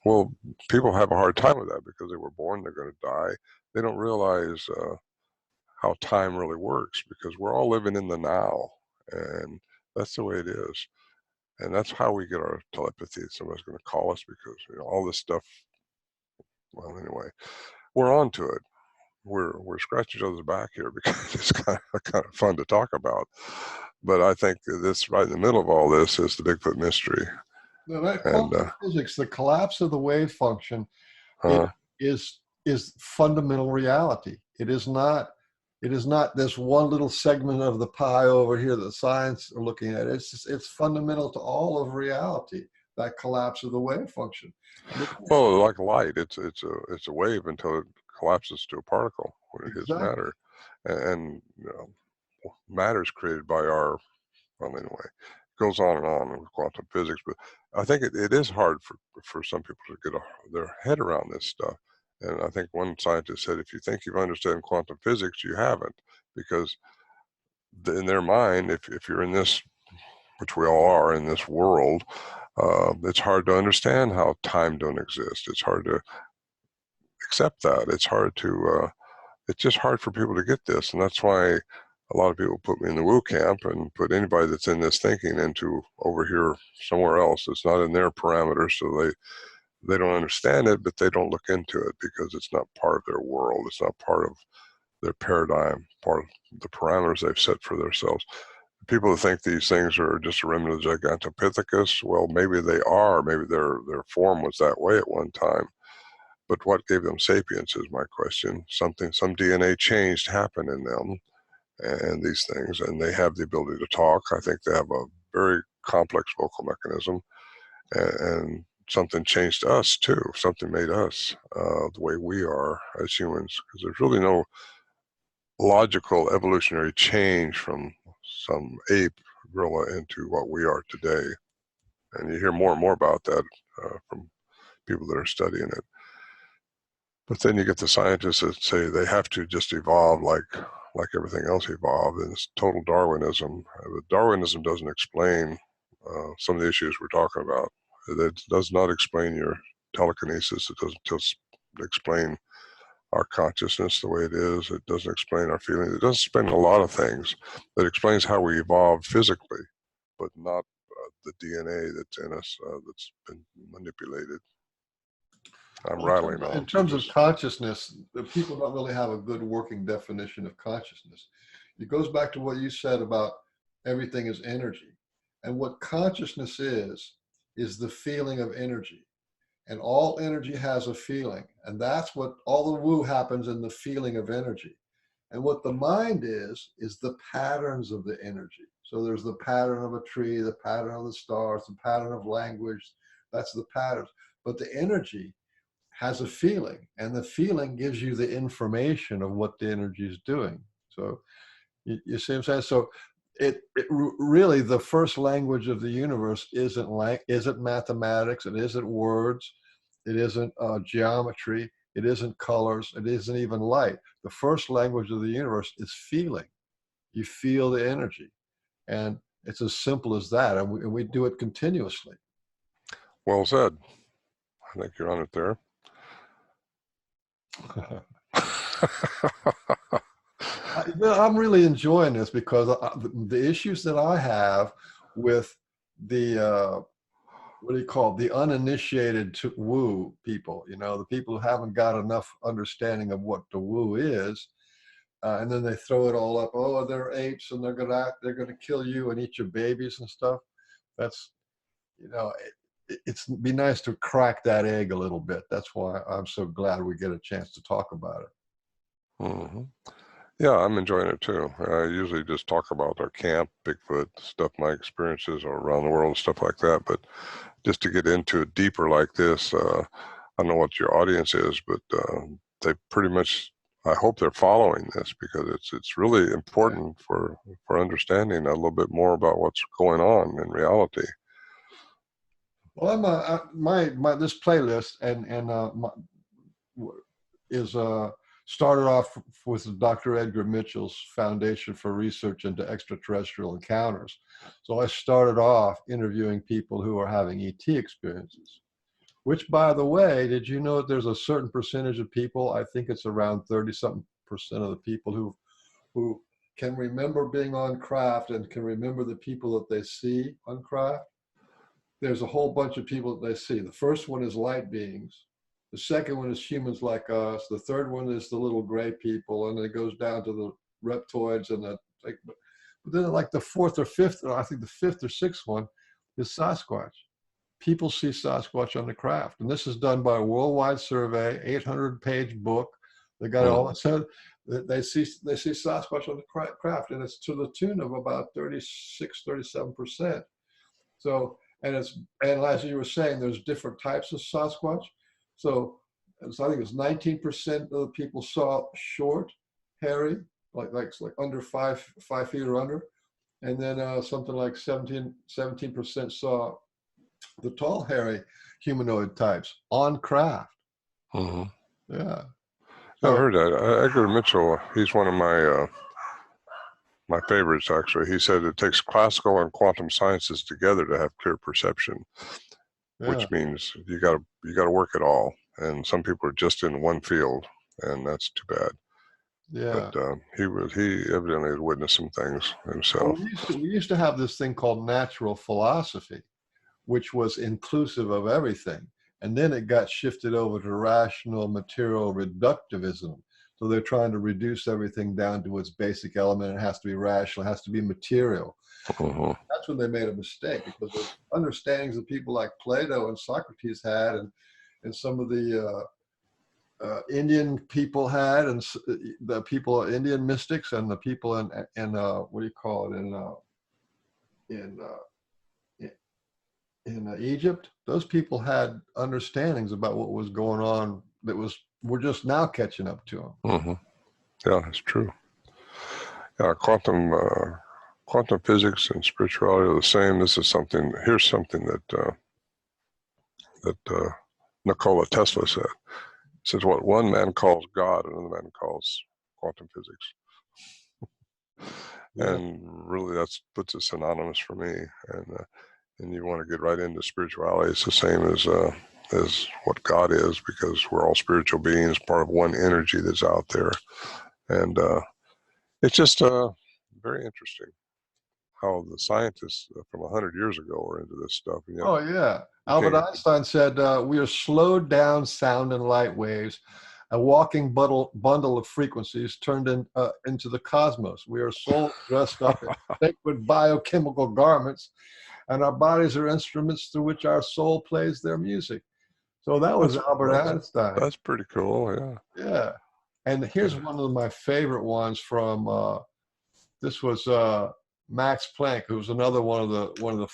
well, people have a hard time with that because they were born, they're going to die. They don't realize how time really works, because we're all living in the now, and that's the way it is. And that's how we get our telepathy. Somebody's going to call us because all this stuff. Well, anyway, we're on to it. We're scratching each other's back here because it's kind of fun to talk about. But I think this right in the middle of all this is the Bigfoot mystery. Quantum physics, the collapse of the wave function, is fundamental reality. It is not this one little segment of the pie over here that science are looking at. It's fundamental to all of reality, that collapse of the wave function. Well, like light, it's a wave until it collapses to a particle when it hits matter, and matter is created by our. Well, anyway, it goes on and on with quantum physics, but I think it is hard for some people to get their head around this stuff. And I think one scientist said, if you think you've understood quantum physics, you haven't, because in their mind, if you're in this, which we all are in this world, it's hard to understand how time don't exist. It's hard to accept that. It's just hard for people to get this. And that's why a lot of people put me in the woo camp and put anybody that's in this thinking into over here somewhere else. It's not in their parameters, so they don't understand it, but they don't look into it because it's not part of their world. It's not part of their paradigm, part of the parameters they've set for themselves. People that think these things are just a remnant of Gigantopithecus, well, maybe they are. Maybe their form was that way at one time. But what gave them sapience is my question. Some DNA change happened in them and these things, and they have the ability to talk. I think they have a very complex vocal mechanism, and something changed us too. Something made us the way we are as humans, because there's really no logical evolutionary change from some ape gorilla into what we are today. And you hear more and more about that from people that are studying it. But then you get the scientists that say they have to just evolve like everything else evolved, and it's total Darwinism. But Darwinism doesn't explain some of the issues we're talking about. It does not explain your telekinesis. It doesn't just explain our consciousness the way it is. It doesn't explain our feelings. It doesn't explain a lot of things. It explains how we evolved physically, but not the DNA that's in us that's been manipulated. I'm rattling on. In terms of consciousness, people don't really have a good working definition of consciousness. It goes back to what you said about everything is energy. And what consciousness is is the feeling of energy. And all energy has a feeling. And that's what all the woo happens in the feeling of energy. And what the mind is the patterns of the energy. So there's the pattern of a tree, the pattern of the stars, the pattern of language. That's the patterns. But the energy has a feeling, and the feeling gives you the information of what the energy is doing. So you see what I'm saying? So it really, the first language of the universe isn't mathematics, it isn't words, it isn't geometry, it isn't colors, it isn't even light. The first language of the universe is feeling. You feel the energy, and it's as simple as that, and we do it continuously. Well said. I think you're on it there. I'm really enjoying this because the issues that I have with the what do you call it? The uninitiated woo people, the people who haven't got enough understanding of what the woo is, and then they throw it all up. Oh, they're apes, and they're gonna kill you and eat your babies and stuff. That's, it's be nice to crack that egg a little bit. That's why I'm so glad we get a chance to talk about it. Mm-hmm. Yeah, I'm enjoying it too. I usually just talk about our camp, Bigfoot, stuff, my experiences or around the world, stuff like that. But just to get into it deeper like this, I don't know what your audience is, but they pretty much, I hope they're following this, because it's really important for understanding a little bit more about what's going on in reality. Well, my this playlist is started off with Dr. Edgar Mitchell's Foundation for Research into Extraterrestrial Encounters. So I started off interviewing people who are having ET experiences, which, by the way, did you know that there's a certain percentage of people, I think it's around 30-something% of the people who can remember being on craft and can remember the people that they see on craft? There's a whole bunch of people that they see. The first one is light beings. The second one is humans like us. The third one is the little gray people, and it goes down to the reptoids and but then like the fourth or fifth, or I think the fifth or sixth one is Sasquatch. People see Sasquatch on the craft, and this is done by a worldwide survey, 800-page book. They got all that said. They see Sasquatch on the craft, and it's to the tune of about 36-37%. So. And as you were saying, there's different types of Sasquatch. So I think it's 19% of the people saw short, hairy, like under 5 feet or under, and then something like 17% saw the tall, hairy humanoid types on craft. Mm-hmm. Yeah. So, I've heard that. Edgar Mitchell, he's one of my favorites, actually. He said it takes classical and quantum sciences together to have clear perception, which means you got to work it all. And some people are just in one field, and that's too bad. Yeah. But he evidently had witnessed some things himself. Well, we used to have this thing called natural philosophy, which was inclusive of everything. And then it got shifted over to rational material reductivism. So they're trying to reduce everything down to its basic element. It has to be rational, it has to be material. Mm-hmm. That's when they made a mistake, because the understandings that people like Plato and Socrates had, and some of the Indian people had, and the people, Indian mystics, and the people in what do you call it, in Egypt, those people had understandings about what was going on we're just now catching up to them. Mm-hmm. Yeah, that's true. Yeah, quantum physics and spirituality are the same. Here's something that Nikola Tesla said. He says, what one man calls God, another man calls quantum physics. Yeah. And really that puts it synonymous for me. And you want to get right into spirituality. It's the same as what God is, because we're all spiritual beings, part of one energy that's out there. And it's just very interesting how the scientists from 100 years ago are into this stuff. Oh, yeah. Albert Einstein said, we are slowed down sound and light waves, a walking bundle of frequencies turned into the cosmos. We are souls dressed up in sacred biochemical garments, and our bodies are instruments through which our soul plays their music. So that was Albert Einstein. That's pretty cool, yeah. Yeah. And here's one of my favorite ones from, this was Max Planck, who was another one of the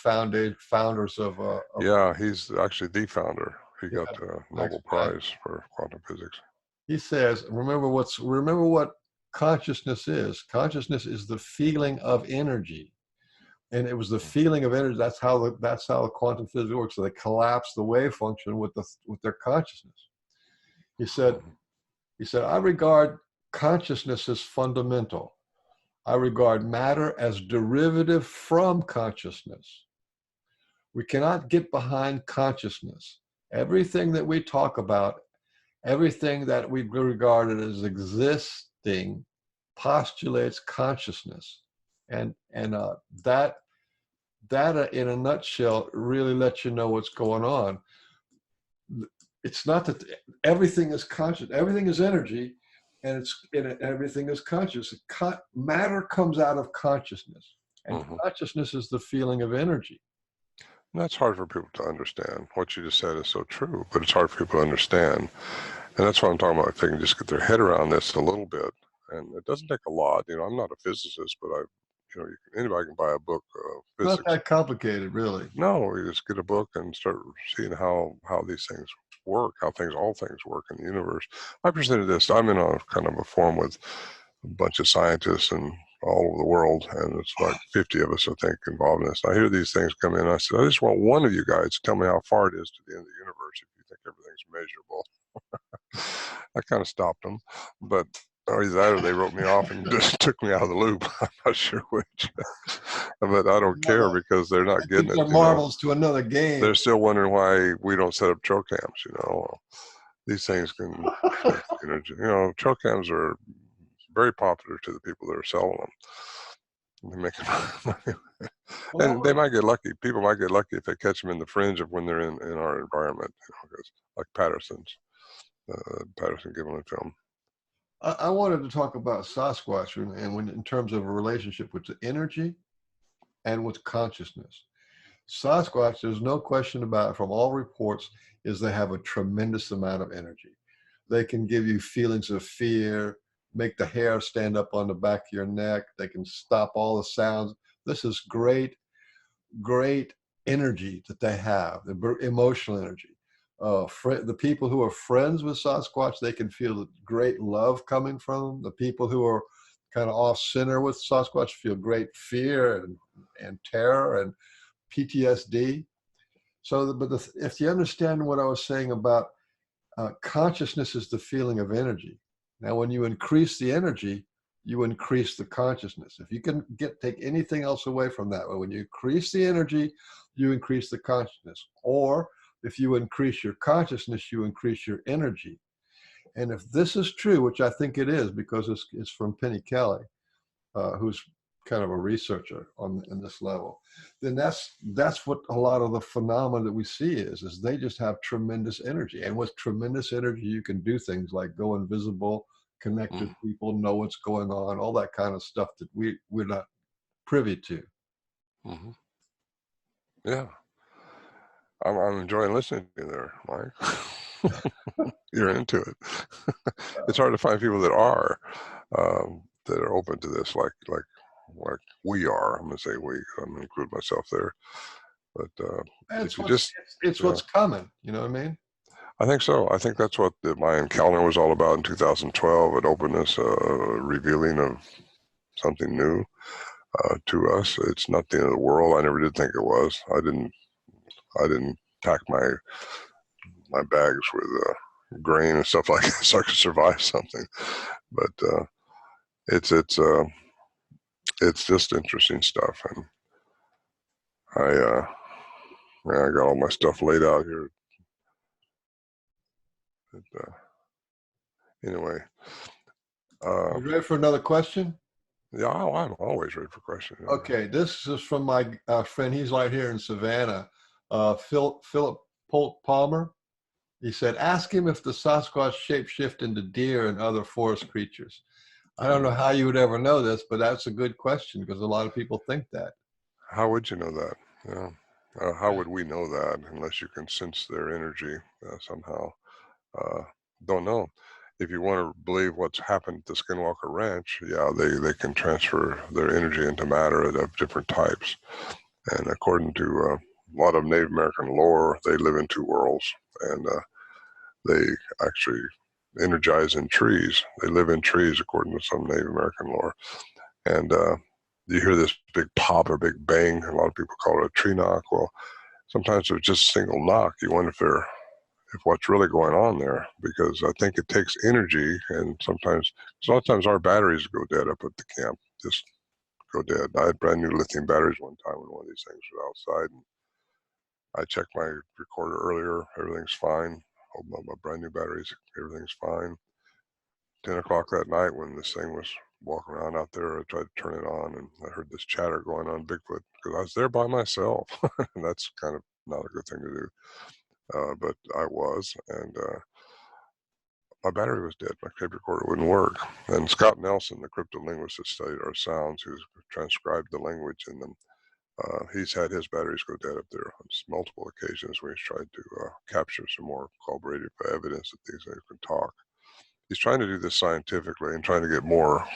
founders of yeah, he's actually the founder. He got the Nobel Prize for quantum physics. He says, remember what consciousness is. Consciousness is the feeling of energy. And it was the feeling of energy. That's how the quantum physics works. So they collapse the wave function with their consciousness. He said, I regard consciousness as fundamental. I regard matter as derivative from consciousness. We cannot get behind consciousness. Everything that we talk about, everything that we regard as existing, postulates consciousness, and that in a nutshell really lets you know what's going on. It's not that everything is conscious; everything is energy, and everything is conscious. Matter comes out of consciousness, and consciousness is the feeling of energy. And that's hard for people to understand. What you just said is so true, but it's hard for people to understand. And that's what I'm talking about. If they can just get their head around this a little bit, and it doesn't take a lot. I'm not a physicist, but anybody can buy a book of physics. Not that complicated, really. No, you just get a book and start seeing how these things work, how all things work in the universe. I presented this. I'm in a kind of a forum with a bunch of scientists and all over the world, and it's like 50 of us, I think, involved in this. I hear these things come in, and I said, I just want one of you guys to tell me how far it is to the end of the universe if you think everything's measurable. I kind of stopped them, but either that or they wrote me off and just took me out of the loop. I'm not sure which. But I don't care because they're not getting it. Marbles to another game. They're still wondering why we don't set up trail cams, These things can, trail cams are very popular to the people that are selling them. They make money. And they might get lucky. People might get lucky if they catch them in the fringe of when they're in our environment, because like Patterson giving a film. I wanted to talk about Sasquatch and in terms of a relationship with the energy and with consciousness. Sasquatch, there's no question about it, from all reports, is they have a tremendous amount of energy. They can give you feelings of fear, make the hair stand up on the back of your neck. They can stop all the sounds. This is great energy that they have, the emotional energy. The people who are friends with Sasquatch, they can feel the great love coming from them. The people who are kind of off center with Sasquatch feel great fear and terror and PTSD. So, if you understand what I was saying about consciousness is the feeling of energy. Now, when you increase the energy, you increase the consciousness. If you can take anything else away from that, when you increase the energy, you increase the consciousness. Or if you increase your consciousness, you increase your energy. And if this is true, which I think it is, because it's from Penny Kelly, who's kind of a researcher in this level, then that's what a lot of the phenomena that we see is they just have tremendous energy. And with tremendous energy, you can do things like go invisible, connect with people, know what's going on, all that kind of stuff that we're not privy to. Yeah. I'm enjoying listening to you there, Mike. You're into it. It's hard to find people that are open to this, like we are. I'm going to say we. I'm going to include myself there. But it's what's coming. You know what I mean? I think so. I think that's what my encounter was all about in 2012. An openness, revealing of something new to us. It's not the end of the world. I never did think it was. I didn't pack my bags with grain and stuff like that so I could survive something. But it's just interesting stuff, and I got all my stuff laid out here. But, anyway, you ready for another question? Yeah, I'm always ready for questions. Okay, this is from my friend. He's right here in Savannah. Philip Palmer. He said, ask him if the Sasquatch shapeshift into deer and other forest creatures. I don't know how you would ever know this, but that's a good question because a lot of people think that. How would you know that? Yeah. How would we know that unless you can sense their energy somehow? Uh, don't know. If you want to believe what's happened at the Skinwalker Ranch, yeah, they can transfer their energy into matter of different types. And according to a lot of Native American lore, they live in two worlds, and they actually energize in trees. They live in trees, according to some Native American lore. And you hear this big pop or big bang. A lot of people call it a tree knock. Well, sometimes it's just a single knock. You wonder if what's really going on there, because I think it takes energy, and sometimes, a lot of times our batteries go dead up at the camp, just go dead. I had brand new lithium batteries one time when one of these things was outside, and I checked my recorder earlier, everything's fine. My brand new batteries, everything's fine. 10 o'clock that night when this thing was walking around out there, I tried to turn it on, and I heard this chatter going on Bigfoot, because I was there by myself, and that's kind of not a good thing to do. But I was, and my battery was dead. My tape recorder wouldn't work. And Scott Nelson, the cryptolinguist that studied our sounds, who's transcribed the language in them, he's had his batteries go dead up there on multiple occasions where he's tried to capture some more corroborative evidence that these things can talk. He's trying to do this scientifically and trying to get more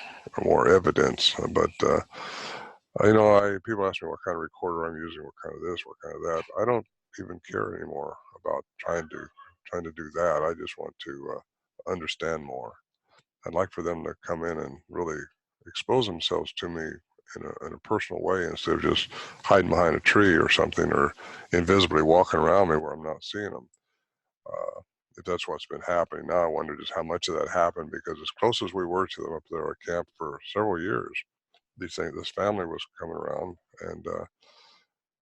evidence. But people ask me what kind of recorder I'm using, what kind of this, what kind of that. I don't even care anymore about trying to do that. I just want to understand more. I'd like for them to come in and really expose themselves to me in a personal way, instead of just hiding behind a tree or something, or invisibly walking around me where I'm not seeing them. If that's what's been happening now, I wonder just how much of that happened, because as close as we were to them up there at camp for several years, this family was coming around, and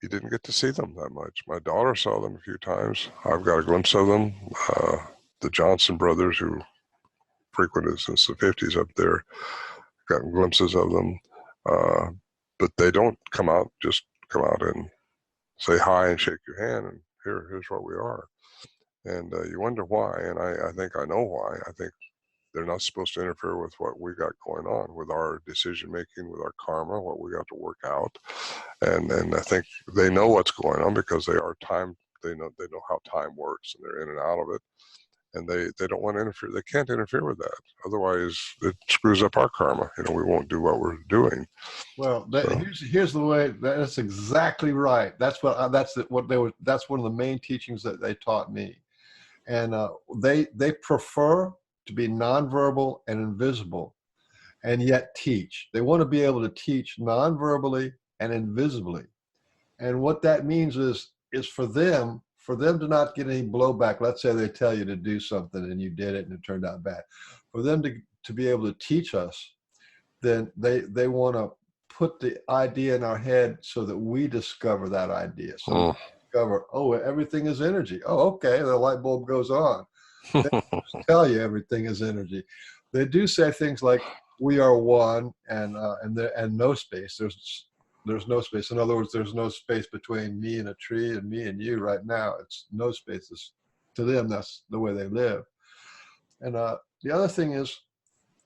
you didn't get to see them that much. My daughter saw them a few times. I've got a glimpse of them. The Johnson brothers, who frequented since the 50s up there, gotten glimpses of them. But they don't come out and say hi and shake your hand and here's what we are. And you wonder why, and I think I know why. I think they're not supposed to interfere with what we got going on, with our decision making, with our karma, what we got to work out. And I think they know what's going on, because they are time. They know how time works, and they're in and out of it. And they don't want to interfere. They can't interfere with that. Otherwise, it screws up our karma. We won't do what we're doing. Well, here's the way. That's exactly right. That's one of the main teachings that they taught me. And they prefer to be nonverbal and invisible, and yet teach. They want to be able to teach nonverbally and invisibly. And what that means is for them to not get any blowback. Let's say they tell you to do something and you did it and it turned out bad. For them to be able to teach us, then they want to put the idea in our head so that we discover that idea. So we discover, everything is energy. Oh, okay, the light bulb goes on. They just tell you everything is energy. They do say things like, we are one, and no space. There's no space. In other words, there's no space between me and a tree and me and you right now. It's no spaces. To them, that's the way they live. And the other thing is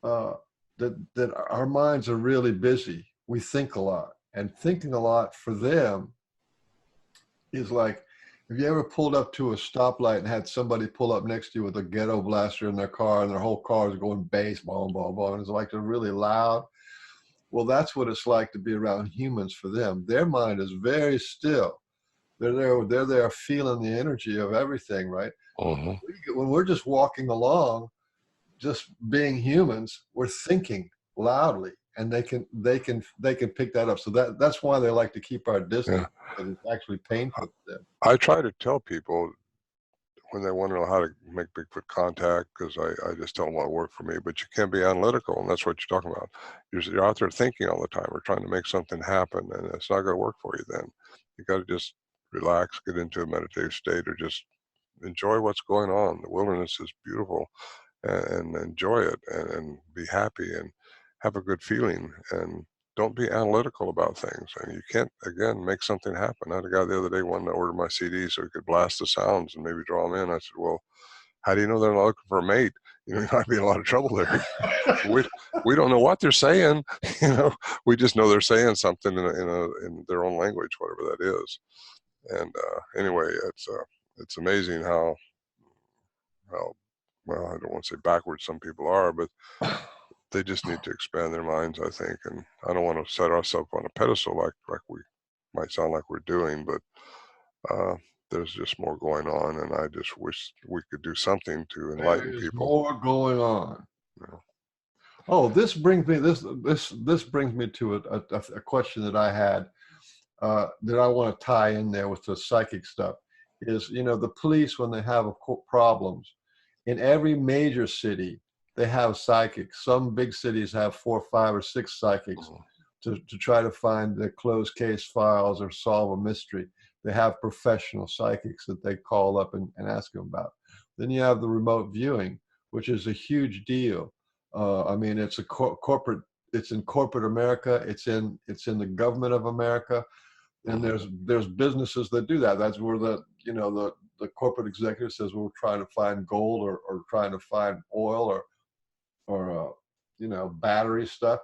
that our minds are really busy. We think a lot, and thinking a lot for them is like, have you ever pulled up to a stoplight and had somebody pull up next to you with a ghetto blaster in their car, and their whole car is going bass, boom, boom, boom, and it's like they're really loud? Well, that's what it's like to be around humans for them. Their mind is very still. They're there feeling the energy of everything, right? Uh-huh. When we're just walking along, just being humans, we're thinking loudly, and they can pick that up. So that's why they like to keep our distance, because it's actually painful to them. I try to tell people when they want to know how to make Bigfoot contact, because I just tell them what worked for me. But you can't be analytical, and that's what you're talking about. You're out there thinking all the time, or trying to make something happen, and it's not going to work for you then. You got to just relax, get into a meditative state, or just enjoy what's going on. The wilderness is beautiful, and enjoy it, and be happy, and have a good feeling, and don't be analytical about things. And you can't, again, make something happen. I had a guy the other day wanted to order my CD so he could blast the sounds and maybe draw them in. I said, well, how do you know they're not looking for a mate? You might be in a lot of trouble there. we don't know what they're saying. We just know they're saying something in their own language, whatever that is. And anyway, it's amazing how well, I don't want to say backwards some people are, but they just need to expand their minds, I think. And I don't want to set ourselves on a pedestal like we might sound like we're doing, but there's just more going on, and I just wish we could do something to enlighten There's people. more going on. Yeah. Oh, this brings me to a question that I had that I want to tie in there with the psychic stuff. Is, you know, the police, when they have problems in every major city, they have psychics. Some big cities have 4, 5, or 6 psychics to try to find the closed case files or solve a mystery. They have professional psychics that they call up and ask them about. Then you have the remote viewing, which is a huge deal. I mean, it's a corporate. It's in corporate America. It's in the government of America, and there's businesses that do that. That's where the corporate executive says, we're trying to find gold or trying to find oil or battery stuff,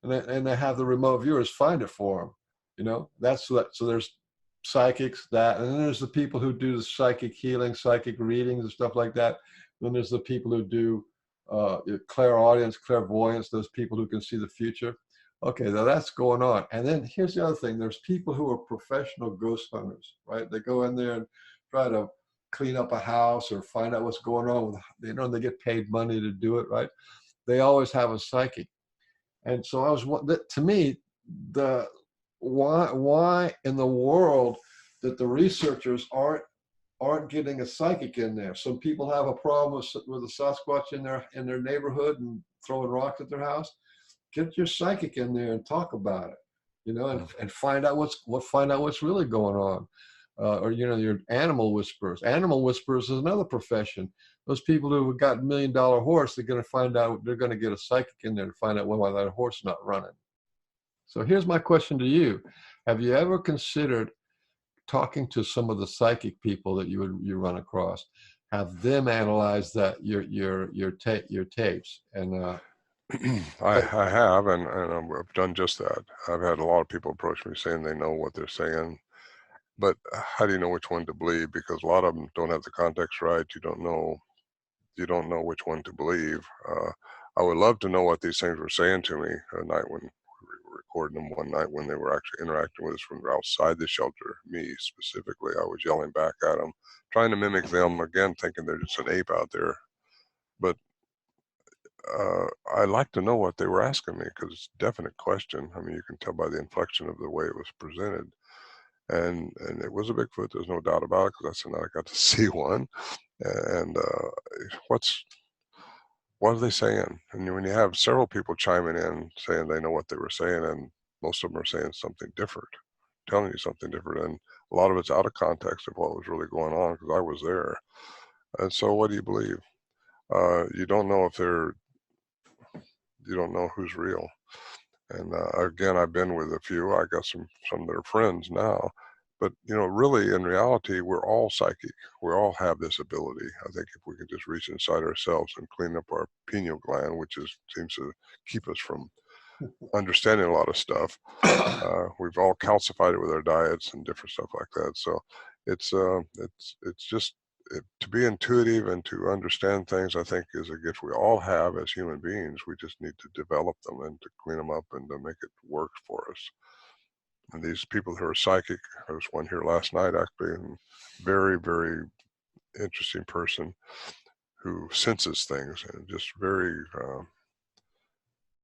and they have the remote viewers find it for them. You know, so there's psychics and then there's the people who do the psychic healing, psychic readings and stuff like that. Then there's the people who do clairaudience, clairvoyance, those people who can see the future. Okay, now that's going on. And then here's the other thing. There's people who are professional ghost hunters, right? They go in there and try to clean up a house or find out what's going on with, they get paid money to do it, right? They always have a psychic. And so to me, why in the world that the researchers aren't getting a psychic in there? Some people have a problem with a Sasquatch in their neighborhood and throwing rocks at their house. Get your psychic in there and talk about it, and find out what's really going on. Or your animal whisperers. Animal whisperers is another profession. Those people who have got $1 million horse, they're going to get a psychic in there to find out why that horse is not running. So here's my question to you: have you ever considered talking to some of the psychic people that you run across? Have them analyze your tapes and. I have, and I've done just that. I've had a lot of people approach me saying they know what they're saying, but how do you know which one to believe? Because a lot of them don't have the context right. You don't know which one to believe. I would love to know what these things were saying to me a night when we were recording them. One night when they were actually interacting with us from outside the shelter. Me specifically, I was yelling back at them, trying to mimic them again, thinking they're just an ape out there. But I like to know what they were asking me, because it's a definite question. I mean, you can tell by the inflection of the way it was presented. And it was a Bigfoot, there's no doubt about it, because that's the night I got to see one. And what are they saying? And when you have several people chiming in saying they know what they were saying, and most of them are saying something different, telling you something different, and a lot of it's out of context of what was really going on, because I was there. And so what do you believe? You don't know you don't know who's real. And again, I've been with a few. I got some that are friends now. But, really, in reality, we're all psychic. We all have this ability. I think if we can just reach inside ourselves and clean up our pineal gland, which seems to keep us from understanding a lot of stuff. We've all calcified it with our diets and different stuff like that. So it's just to be intuitive and to understand things, I think, is a gift we all have as human beings. We just need to develop them and to clean them up and to make it work for us. And these people who are psychic, there was one here last night, actually, and very, very interesting person who senses things, and just very,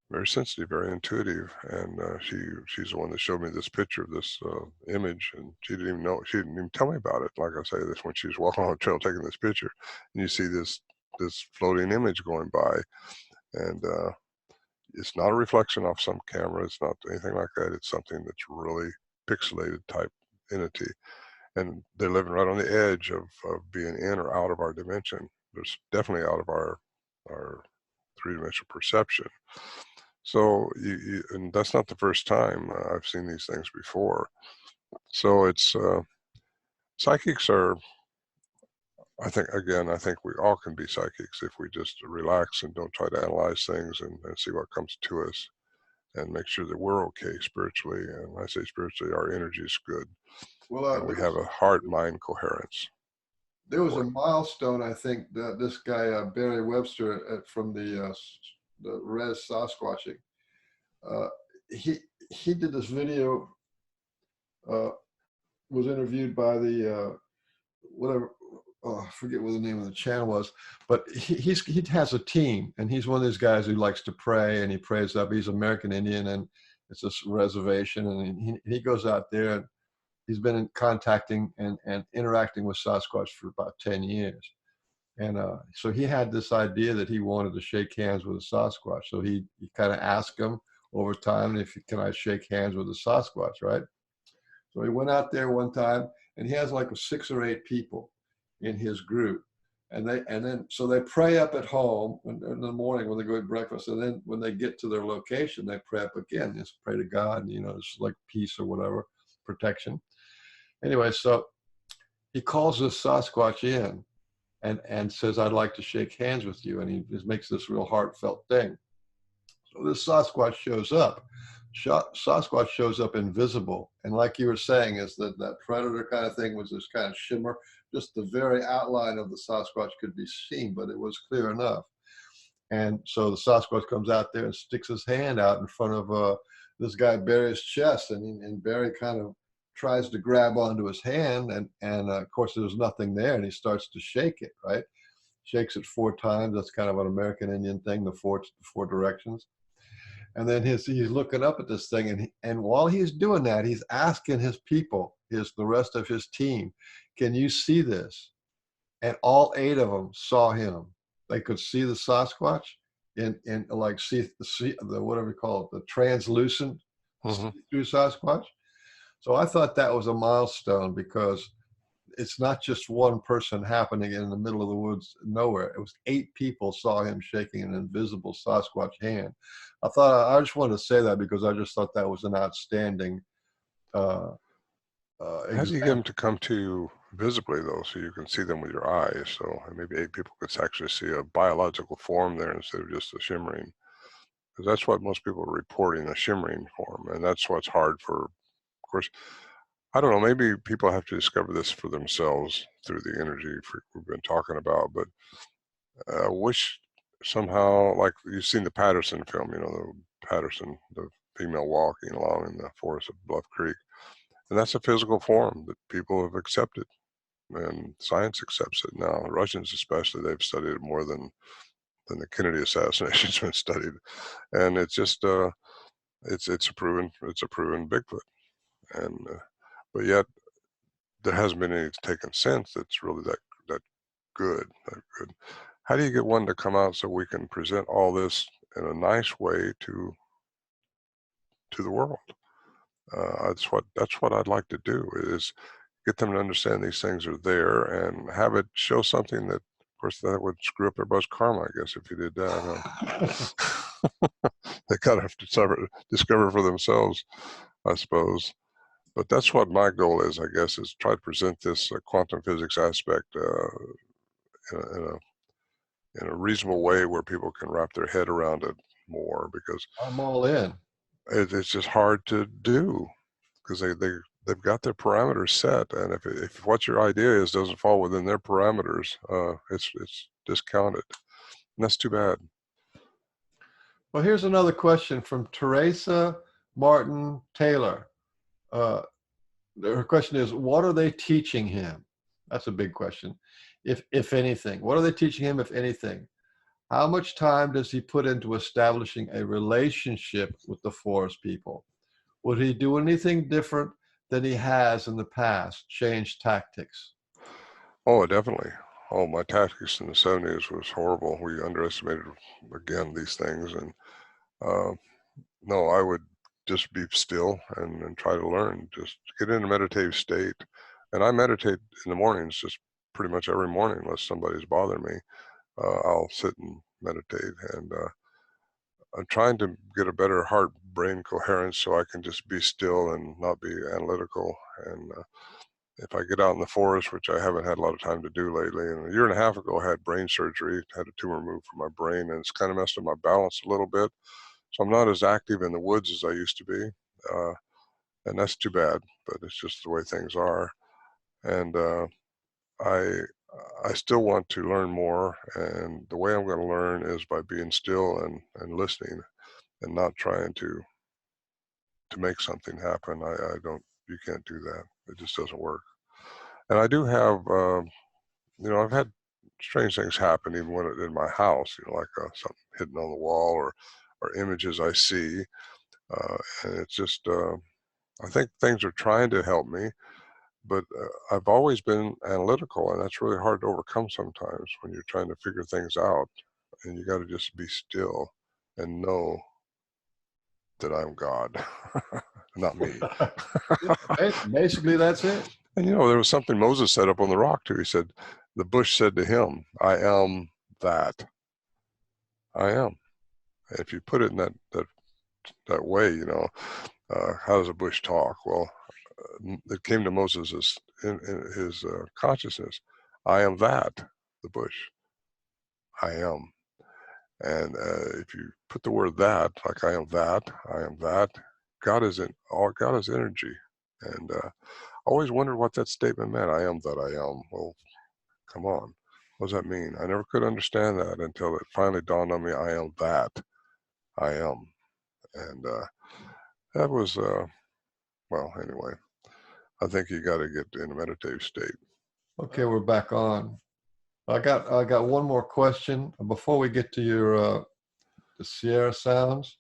very sensitive, very intuitive. And she's the one that showed me this picture of this image, and she didn't even tell me about it. Like I say, this when she was walking on the trail taking this picture, and you see this floating image going by, and it's not a reflection off some camera. It's not anything like that. It's something that's really pixelated type entity. And they're living right on the edge of being in or out of our dimension. There's definitely out of our three-dimensional perception. So and that's not the first time I've seen these things before. So it's psychics are, I think we all can be psychics if we just relax and don't try to analyze things and see what comes to us. and make sure that we're okay spiritually. And when I say spiritually, our energy is good. Well, And we have a heart-mind coherence. there was a milestone, I think, that this guy Barry Webster from the Res Sasquatching, he did this video. Was interviewed by the whatever. Oh, I forget what the name of the channel was, but he has a team, and he's one of those guys who likes to pray, and he prays up. He's American Indian, and it's a reservation, and he goes out there, and he's been contacting and interacting with Sasquatch for about 10 years. And so he had this idea that he wanted to shake hands with a Sasquatch. So he kind of asked him over time, can I shake hands with a Sasquatch, right? So he went out there one time, and he has like 6 or 8 people in his group. And so they pray up at home in the morning when they go to breakfast. And then when they get to their location, they pray up again. Just pray to God, it's like peace or whatever, protection. Anyway, so he calls this Sasquatch in and says, I'd like to shake hands with you. And he just makes this real heartfelt thing. So this Sasquatch shows up. Sasquatch shows up invisible. And like you were saying, is that predator kind of thing was this kind of shimmer. Just the very outline of the Sasquatch could be seen, but it was clear enough. And so the Sasquatch comes out there and sticks his hand out in front of this guy Barry's chest. And Barry kind of tries to grab onto his hand, and of course there's nothing there, and he starts to shake it, right? Shakes it 4 times. That's kind of an American Indian thing, the four directions. And then he's looking up at this thing, and while he's doing that, he's asking his people, the rest of his team, can you see this? And all 8 of them saw him. They could see the Sasquatch in like see the whatever you call it, the translucent see-through Sasquatch. So I thought that was a milestone, because it's not just one person happening in the middle of the woods nowhere. It was 8 people saw him shaking an invisible Sasquatch hand. I just wanted to say that because I just thought that was an outstanding How do you get them to come to you visibly, though, so you can see them with your eyes? So maybe 8 people could actually see a biological form there instead of just a shimmering. Because that's what most people are reporting, a shimmering form. And that's what's hard for, of course, I don't know, maybe people have to discover this for themselves through the energy we've been talking about. But I wish somehow, like you've seen the Patterson film, the Patterson, the female walking along in the forest of Bluff Creek. And that's a physical form that people have accepted, and science accepts it now. The Russians especially, they've studied it more than the Kennedy assassination's been studied. And it's just it's a proven Bigfoot. And but yet there hasn't been any taken since that's really that good. How do you get one to come out so we can present all this in a nice way to the world? That's what I'd like to do, is get them to understand these things are there and have it show something that, of course, that would screw up everybody's karma, I guess, if you did that. They gotta have to discover for themselves, I suppose. But that's what my goal is, I guess, is try to present this quantum physics aspect in a reasonable way where people can wrap their head around it more, because I'm all in. It's just hard to do, because they've got their parameters set, and if what your idea is doesn't fall within their parameters, it's discounted, and that's too bad. Well, here's another question from Teresa Martin Taylor. Her question is, what are they teaching him? That's a big question. If anything, what are they teaching him, if anything? How much time does he put into establishing a relationship with the forest people? Would he do anything different than he has in the past? Change tactics? Oh, definitely. Oh, my tactics in the 70s was horrible. We underestimated, again, these things. And no, I would just be still and try to learn, just get in a meditative state. And I meditate in the mornings, just pretty much every morning, unless somebody's bothering me. I'll sit and meditate, and I'm trying to get a better heart-brain coherence so I can just be still and not be analytical. And if I get out in the forest, which I haven't had a lot of time to do lately, and a year and a half ago I had brain surgery, had a tumor removed from my brain, and it's kind of messed up my balance a little bit. So I'm not as active in the woods as I used to be. And that's too bad, but it's just the way things are. And I still want to learn more, and the way I'm going to learn is by being still and listening, and not trying to make something happen. I don't. You can't do that. It just doesn't work. And I do have, I've had strange things happen even when in my house. Like something hidden on the wall, or images I see, and it's just. I think things are trying to help me, but I've always been analytical, and that's really hard to overcome sometimes when you're trying to figure things out, and you got to just be still and know that I'm God, not me. Basically, that's it. And there was something Moses said up on the rock too. He said, the bush said to him, I am that. I am. And if you put it in that way, how does a bush talk? Well, it came to Moses in his consciousness. I am that, the bush. I am. And if you put the word that, like I am that, God is energy. And I always wondered what that statement meant. I am that I am. Well, come on. What does that mean? I never could understand that until it finally dawned on me. I am that. I am. And that was, well, anyway, I think you got to get in a meditative state. Okay, we're back on. I got one more question before we get to your the Sierra sounds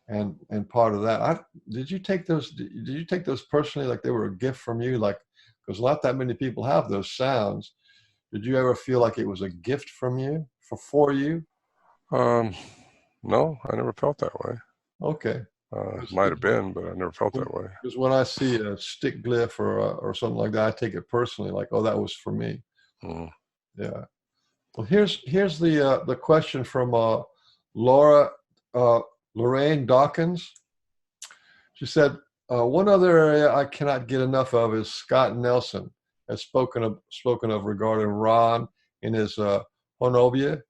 and part of that. Did you take those personally, like they were a gift from you? Like, because not that many people have those sounds. Did you ever feel like it was a gift from you for you? No, I never felt that way. Okay. Might have been, but I never felt that way. Because when I see a stick glyph or something like that, I take it personally, like, oh, that was for me. Mm. Yeah. Well, here's the question from Lorraine Dawkins. She said, one other area I cannot get enough of is Scott Nelson has spoken of regarding Ron in his Honobia,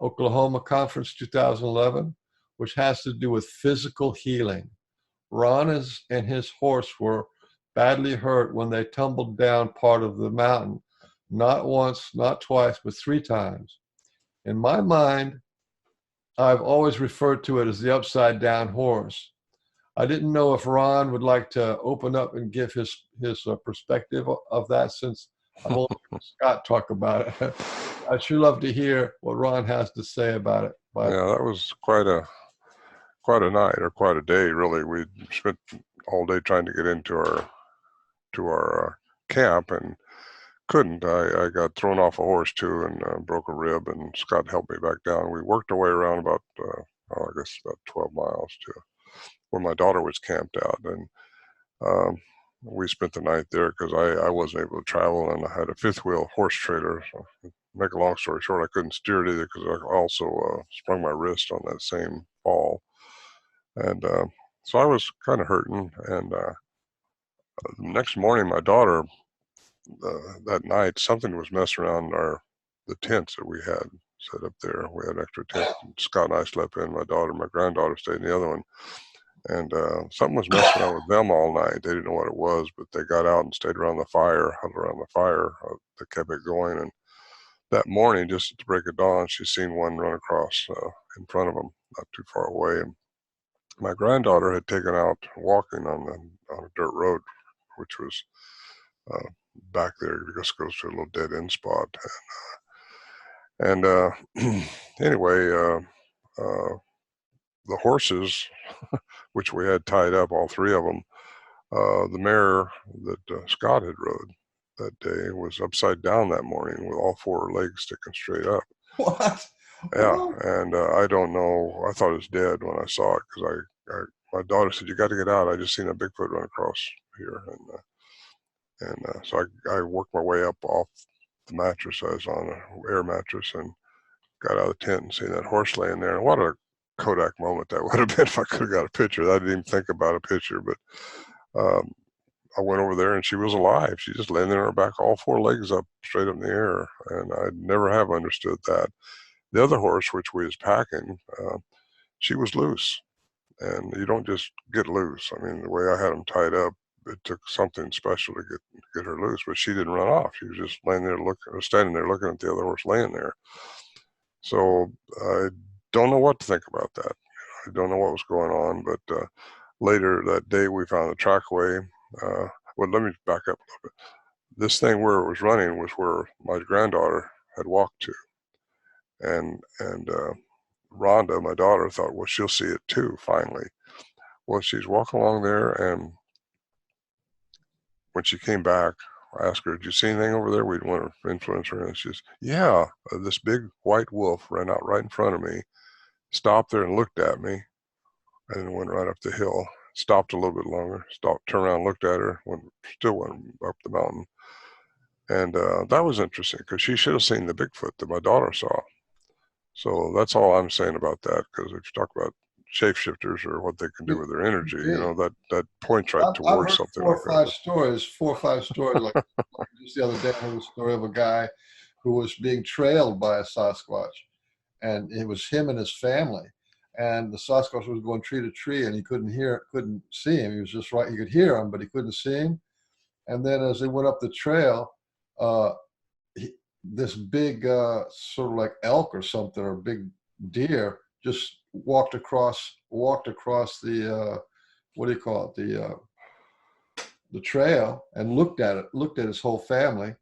Oklahoma Conference 2011, which has to do with physical healing. Ron and his horse were badly hurt when they tumbled down part of the mountain, not once, not twice, but 3 times. In my mind, I've always referred to it as the upside down horse. I didn't know if Ron would like to open up and give his perspective of that, since I've only heard Scott talk about it. I'd sure love to hear what Ron has to say about it. But yeah, that was quite a night, or quite a day, really. We spent all day trying to get into our camp and couldn't. I got thrown off a horse too and broke a rib, and Scott helped me back down. We worked our way around about, I guess about 12 miles to where my daughter was camped out, and we spent the night there because I wasn't able to travel, and I had a 5th-wheel horse trailer. So, make a long story short, I couldn't steer it either because I also sprung my wrist on that same fall, and so I was kind of hurting. And the next morning, my daughter, that night, something was messing around the tents that we had set up there. We had extra tents. Scott and I slept in. My daughter, my granddaughter stayed in the other one. And something was messing around with them all night. They didn't know what it was, but they got out and stayed around the fire, huddled around the fire. They kept it going. And that morning, just at the break of dawn, she seen one run across in front of them, not too far away. And my granddaughter had taken out walking on a dirt road, which was back there. It just goes to a little dead end spot. And anyway, the horses, which we had tied up, all 3 of them, the mare that Scott had rode that day was upside down that morning with all 4 legs sticking straight up. what? Yeah, Oh. and I don't know. I thought it was dead when I saw it because my daughter said, "You got to get out. I just seen a Bigfoot run across here," and so I worked my way up off the mattress. I was on an air mattress and got out of the tent and seen that horse laying there. And what a Kodak moment that would have been if I could have got a picture. I didn't even think about a picture, but I went over there and she was alive. She just laying there on her back, all 4 legs up, straight up in the air. And I never have understood that. The other horse, which we was packing, she was loose. and you don't just get loose. I mean, the way I had them tied up, it took something special to get her loose, but she didn't run off. She was just laying there standing there looking at the other horse laying there. So I don't know what to think about that. I don't know what was going on, but later that day we found the trackway. Well, let me back up a little bit. This thing where it was running was where my granddaughter had walked to, and Rhonda, my daughter, thought, well, she'll see it too finally. Well, she's walking along there, and when she came back, I asked her, did you see anything over there? We didn't want to influence her. And she says, yeah, this big white wolf ran out right in front of me, stopped there and looked at me, and then went right up the hill. Stopped a little bit longer, stopped, turned around, looked at her, still went up the mountain. And that was interesting because she should have seen the Bigfoot that my daughter saw. So that's all I'm saying about that, because if you talk about shapeshifters or what they can do with their energy, you know, that points right towards something like that. 4 or 5 stories. Like just the other day, I heard a story of a guy who was being trailed by a Sasquatch, and it was him and his family. And the Sasquatch was going tree to tree, and he couldn't see him. He was just right. He could hear him, but he couldn't see him. And then as they went up the trail, this big sort of like elk or something, or big deer, just walked across the what do you call it, the trail, and looked at his whole family,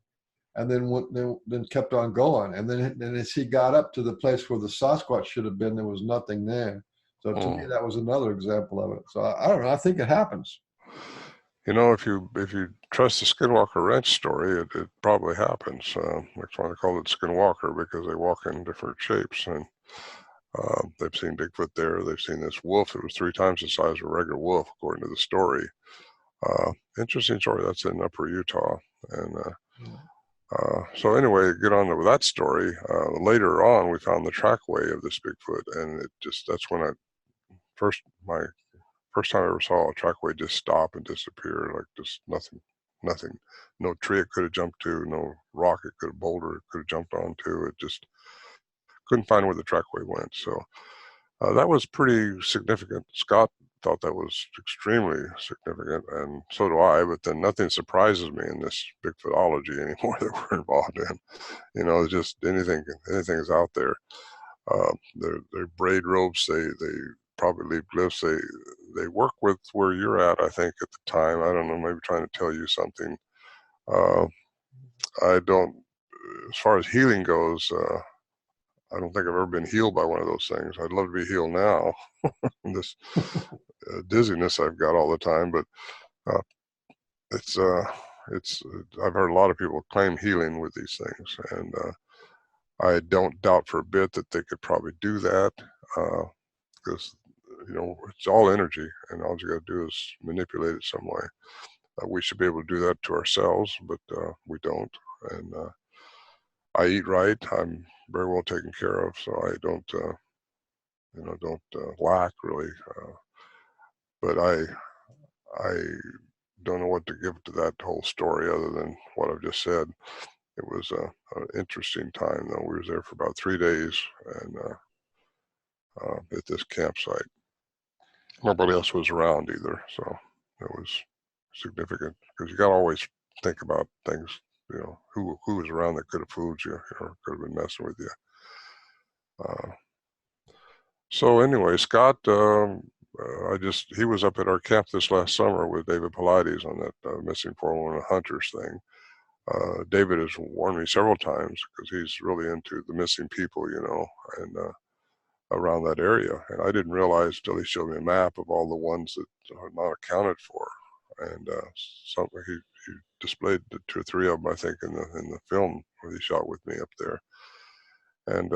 and then kept on going. And then as he got up to the place where the Sasquatch should have been, there was nothing there. So to me, that was another example of it. So I don't know. I think it happens. You know, if you trust the Skinwalker Ranch story, it probably happens. That's why they call it Skinwalker, because they walk in different shapes. And they've seen Bigfoot there. They've seen this wolf. It was 3 times the size of a regular wolf, according to the story. Interesting story. That's in Upper Utah. And so anyway, get on with that story. Later on, we found the trackway of this Bigfoot, and that's when my first time I ever saw a trackway just stop and disappear, like just nothing. No tree it could have jumped to, no rock it could have boulder it could have jumped onto. It just couldn't find where the trackway went. So that was pretty significant. Scott thought that was extremely significant, and so do I. But then nothing surprises me in this Bigfootology anymore that we're involved in. You know, just anything is out there. They braid ropes. They probably leave glyphs. They work with where you're at, I think, at the time. I don't know, maybe trying to tell you something. I don't, as far as healing goes, I don't think I've ever been healed by one of those things. I'd love to be healed now. This dizziness I've got all the time, but it's I've heard a lot of people claim healing with these things, and I don't doubt for a bit that they could probably do that, because you know, it's all energy, and all you got to do is manipulate it some way. We should be able to do that to ourselves, but we don't. And I eat right. I'm very well taken care of, so I don't, lack really. But I don't know what to give to that whole story other than what I've just said. It was an interesting time, though. We was there for about 3 days, and at this campsite. Nobody else was around either, so it was significant, because you got to always think about things, you know, who was around that could have fooled you or could have been messing with you. So anyway, Scott, he was up at our camp this last summer with David Pilates on that missing 411 hunters thing. David has warned me several times, because he's really into the missing people, you know, and around that area. And I didn't realize till he showed me a map of all the ones that are not accounted for. And he displayed 2 or 3 of them, I think, in the film where he shot with me up there. And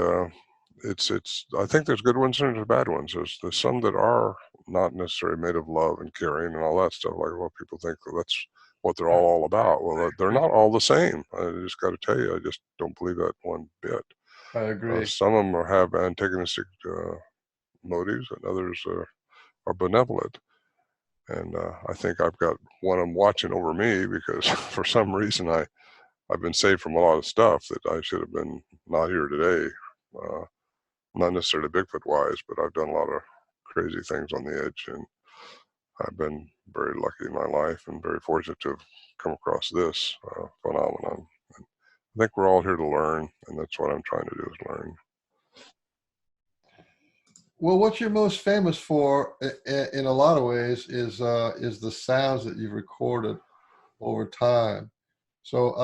I think there's good ones and there's bad ones. There's some that are not necessarily made of love and caring and all that stuff. Like, well, people think that's what they're all about. Well, they're not all the same. I just got to tell you, I just don't believe that one bit. I agree. Some of them have antagonistic motives, and others are benevolent. And I think I've got one of them watching over me, because for some reason I've been saved from a lot of stuff that I should have been not here today. Not necessarily Bigfoot wise, but I've done a lot of crazy things on the edge, and I've been very lucky in my life and very fortunate to have come across this phenomenon. And I think we're all here to learn, and that's what I'm trying to do, is learn. Well, what you're most famous for, in a lot of ways, is the sounds that you've recorded over time. So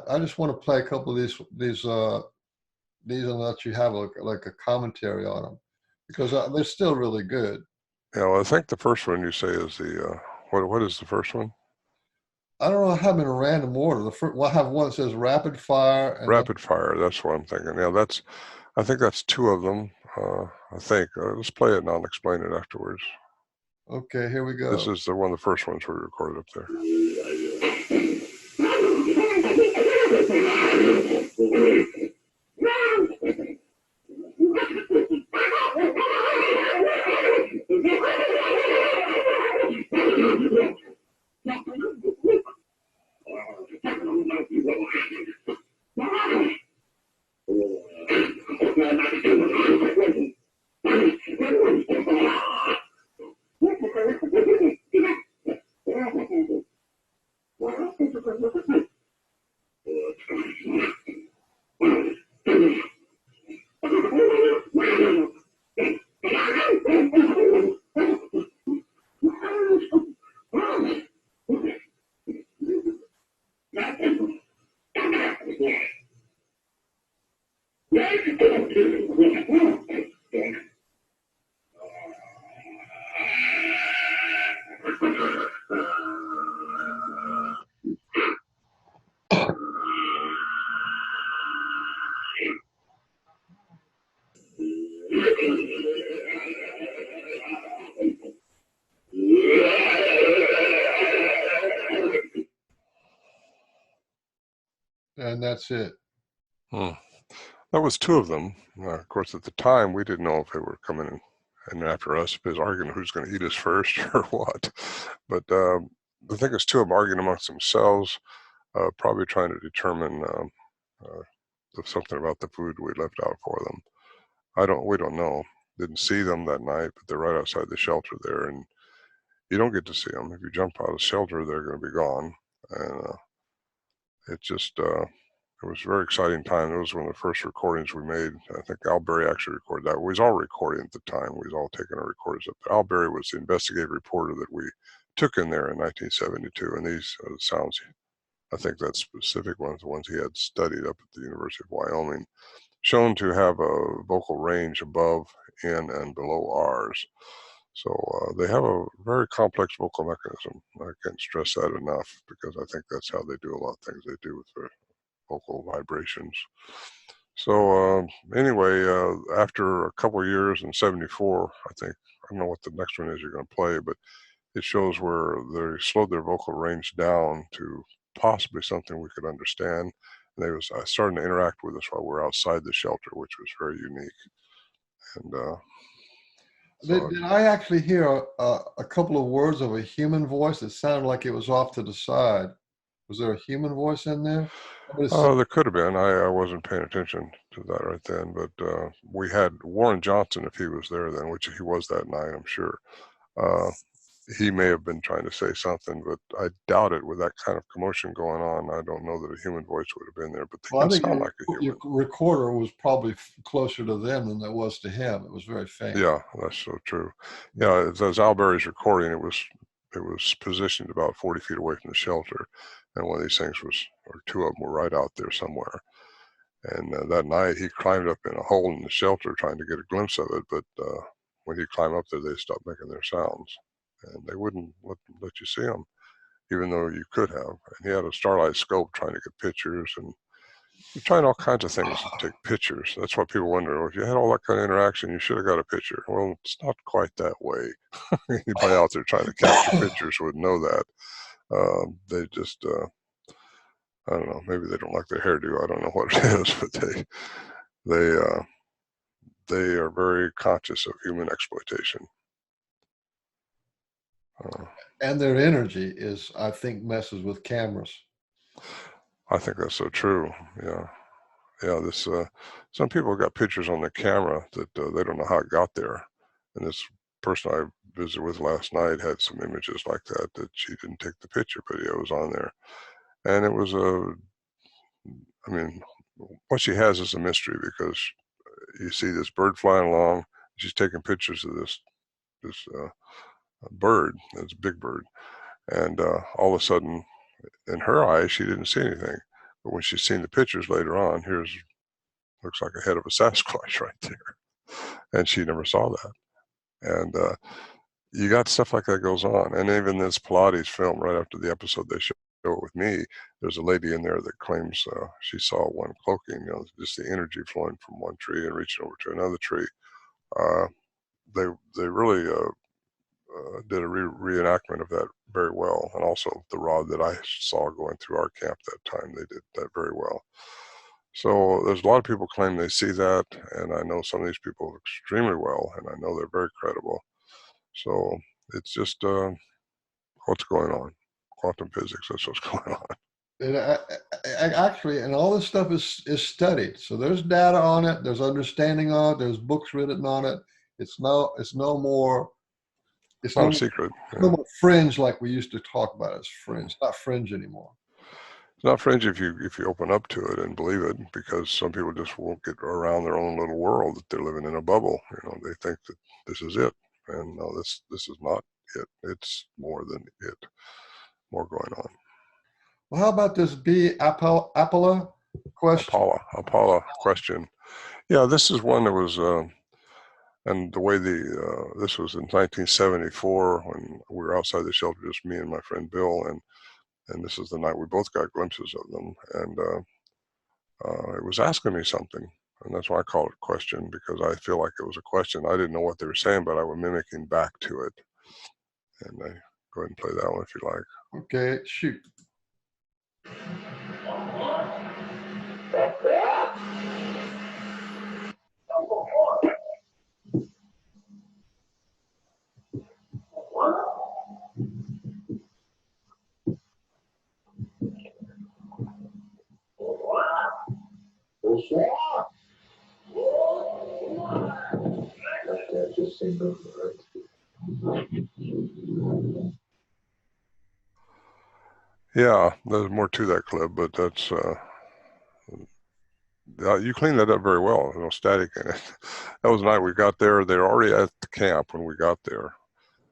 I just want to play a couple of these and let you have like a commentary on them, because they're still really good. Yeah, well, I think the first one you say is the what is the first one? I don't know. I have them in a random order. The first, well, I have one that says rapid fire, and Rapid fire. That's what I'm thinking. Yeah, I think that's two of them. I think. Let's play it and I'll explain it afterwards. Okay, here we go. This is one of the first ones we recorded up there. And that's it. That was two of them. Of course, at the time, we didn't know if they were coming in after us, if it was arguing who's going to eat us first or what. But I think it's two of them arguing amongst themselves, probably trying to determine something about the food we left out for them. We don't know. Didn't see them that night, but they're right outside the shelter there, and you don't get to see them. If you jump out of the shelter, they're going to be gone. And it just, it was a very exciting time. It was one of the first recordings we made. I think Al Berry actually recorded that. We was all recording at the time. We was all taking our recordings up. Al Berry was the investigative reporter that we took in there in 1972. And these sounds, I think that specific ones, the ones he had studied up at the University of Wyoming, shown to have a vocal range above, in, and below ours. So they have a very complex vocal mechanism. I can't stress that enough, because I think that's how they do a lot of things they do with their vocal vibrations. So anyway, after a couple of years in 74, I think, I don't know what the next one is you're going to play, but it shows where they slowed their vocal range down to possibly something we could understand. And they was starting to interact with us while we're outside the shelter, which was very unique. And Did I actually hear a couple of words of a human voice that sounded like it was off to the side? Was there a human voice in there? there could have been. I wasn't paying attention to that right then, but we had Warren Johnson, if he was there then, which he was that night, I'm sure. He may have been trying to say something, but I doubt it with that kind of commotion going on. I don't know that a human voice would have been there, but they can sound like a human. Your recorder was probably closer to them than it was to him. It was very faint. Yeah, that's so true. Yeah, as Al Berry's recording, it was positioned about 40 feet away from the shelter, and one of these things was, or two of them were right out there somewhere. And that night he climbed up in a hole in the shelter trying to get a glimpse of it, but when he climbed up there, they stopped making their sounds, and they wouldn't let you see them, even though you could have. And he had a starlight scope trying to get pictures, and you're trying all kinds of things to take pictures. That's why people wonder, well, if you had all that kind of interaction, you should have got a picture. Well, it's not quite that way. Anybody out there trying to capture pictures would know that. They just, I don't know, maybe they don't like their hairdo. I don't know what it is, but they are very conscious of human exploitation. And their energy is, I think, messes with cameras. I think that's so true. Yeah. This some people got pictures on their camera that they don't know how it got there, and this person I visited with last night had some images like that she didn't take the picture, but it was on there. And it was I mean, what she has is a mystery, because you see this bird flying along. She's taking pictures of this bird. It's a big bird. And all of a sudden, in her eyes, she didn't see anything. But when she's seen the pictures later on, looks like a head of a Sasquatch right there. And she never saw that. And you got stuff like that goes on. And even this Pilates film, right after the episode they show it with me, there's a lady in there that claims she saw one cloaking, just the energy flowing from one tree and reaching over to another tree. They really did a reenactment of that very well. And also the rod that I saw going through our camp that time, they did that very well. So there's a lot of people claim they see that, and I know some of these people extremely well, and I know they're very credible. So it's just what's going on. Quantum physics, that's what's going on. And actually, and all this stuff is studied. So there's data on it. There's understanding on it. There's books written on it. It's no more. It's not a secret. No more fringe like we used to talk about as fringe. It's not fringe anymore. It's not fringe if you open up to it and believe it, because some people just won't get around their own little world, that they're living in a bubble. They think that this is it, and no, this is not it. It's more than it. More going on. Well, how about this Apollo question? Apollo question. Yeah, this is one that was, and the way this was in 1974 when we were outside the shelter, just me and my friend Bill, and this is the night we both got glimpses of them, and it was asking me something, and that's why I call it a question, because I feel like it was a question. I didn't know what they were saying, but I was mimicking back to it. And I go ahead and play that one if you like. Okay, shoot. Yeah, there's more to that clip, but that's you cleaned that up very well. No static in it. That was the night we got there. They were already at the camp when we got there.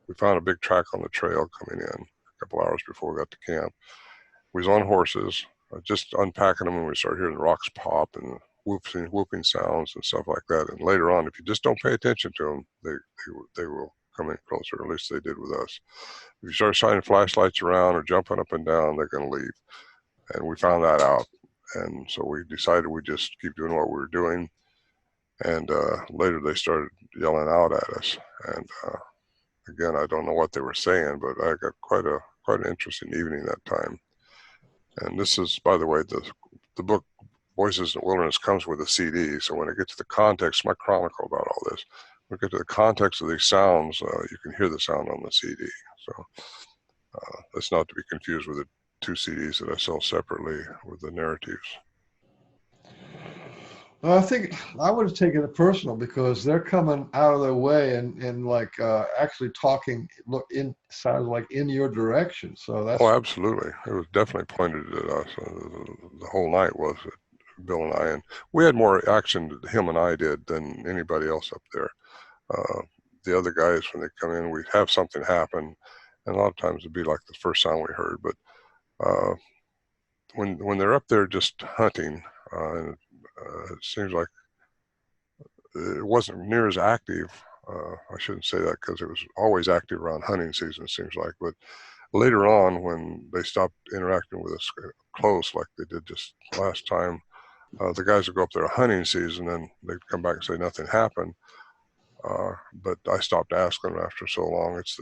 We found a big track on the trail coming in a couple hours before we got to camp. We was on horses, just unpacking them, and we started hearing the rocks pop and whooping sounds and stuff like that. And later on, if you just don't pay attention to them, they will come in closer. At least they did with us. If you start shining flashlights around or jumping up and down, they're going to leave. And we found that out. And so we decided we'd just keep doing what we were doing. And later they started yelling out at us. And again, I don't know what they were saying, but I got quite an interesting evening that time. And this is, by the way, the book Voices in the Wilderness comes with a CD. So when it gets to the context, my chronicle about all this, when we get to the context of these sounds, you can hear the sound on the CD. So that's not to be confused with the two CDs that I sell separately with the narratives. Well, I think I would have taken it personal, because they're coming out of their way and like actually talking. Sounds like in your direction. So that's. Oh, absolutely. It was definitely pointed at us. The whole night was Bill and I, and we had more action, him and I did, than anybody else up there. The other guys, when they come in, we'd have something happen, and a lot of times it'd be like the first sound we heard. But when they're up there just hunting, it seems like it wasn't near as active. I shouldn't say that, because it was always active around hunting season, it seems like. But later on, when they stopped interacting with us close, like they did just last time, the guys would go up there hunting season, and they'd come back and say nothing happened. But I stopped asking them after so long. It's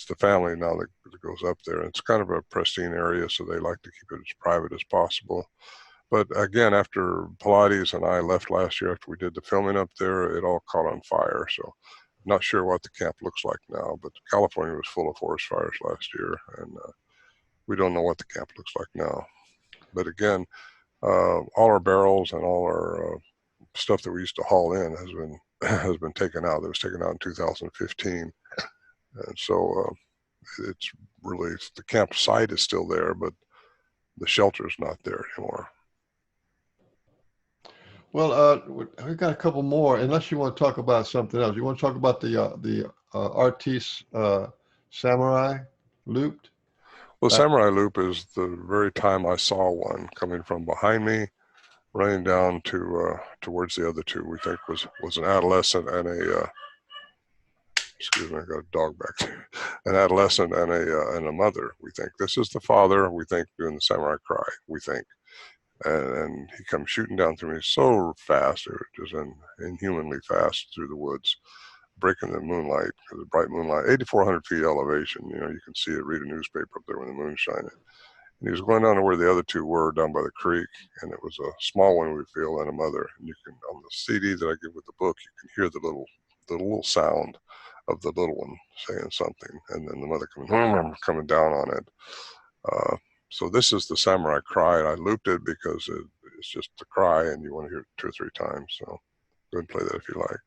the family now that goes up there. It's kind of a pristine area, so they like to keep it as private as possible. But again, after Pilates and I left last year, after we did the filming up there, it all caught on fire. So I'm not sure what the camp looks like now, but California was full of forest fires last year, and we don't know what the camp looks like now. But again, all our barrels and all our stuff that we used to haul in has been taken out. It was taken out in 2015, and so it's really, the campsite is still there, but the shelter is not there anymore. Well, we've got a couple more. Unless you want to talk about something else, you want to talk about the Artis Samurai looped? Well, Samurai Loop is the very time I saw one coming from behind me, running down to towards the other two. We think was an adolescent and a excuse me, I got a dog back there. An adolescent and a mother. We think this is the father. We think doing the samurai cry. We think, and he comes shooting down through me so fast, it was just inhumanly fast through the woods, breaking the moonlight, the bright moonlight, 8,400 feet elevation. You know, you can see it, read a newspaper up there when the moon's shining. And he was going down to where the other two were, down by the creek, and it was a small one, we feel, and a mother. And you can, on the CD that I give with the book, you can hear the little sound of the little one saying something, and then the mother coming down on it. So this is the samurai cry, and I looped it because it's just the cry, and you want to hear it 2 or 3 times. So go ahead and play that if you like.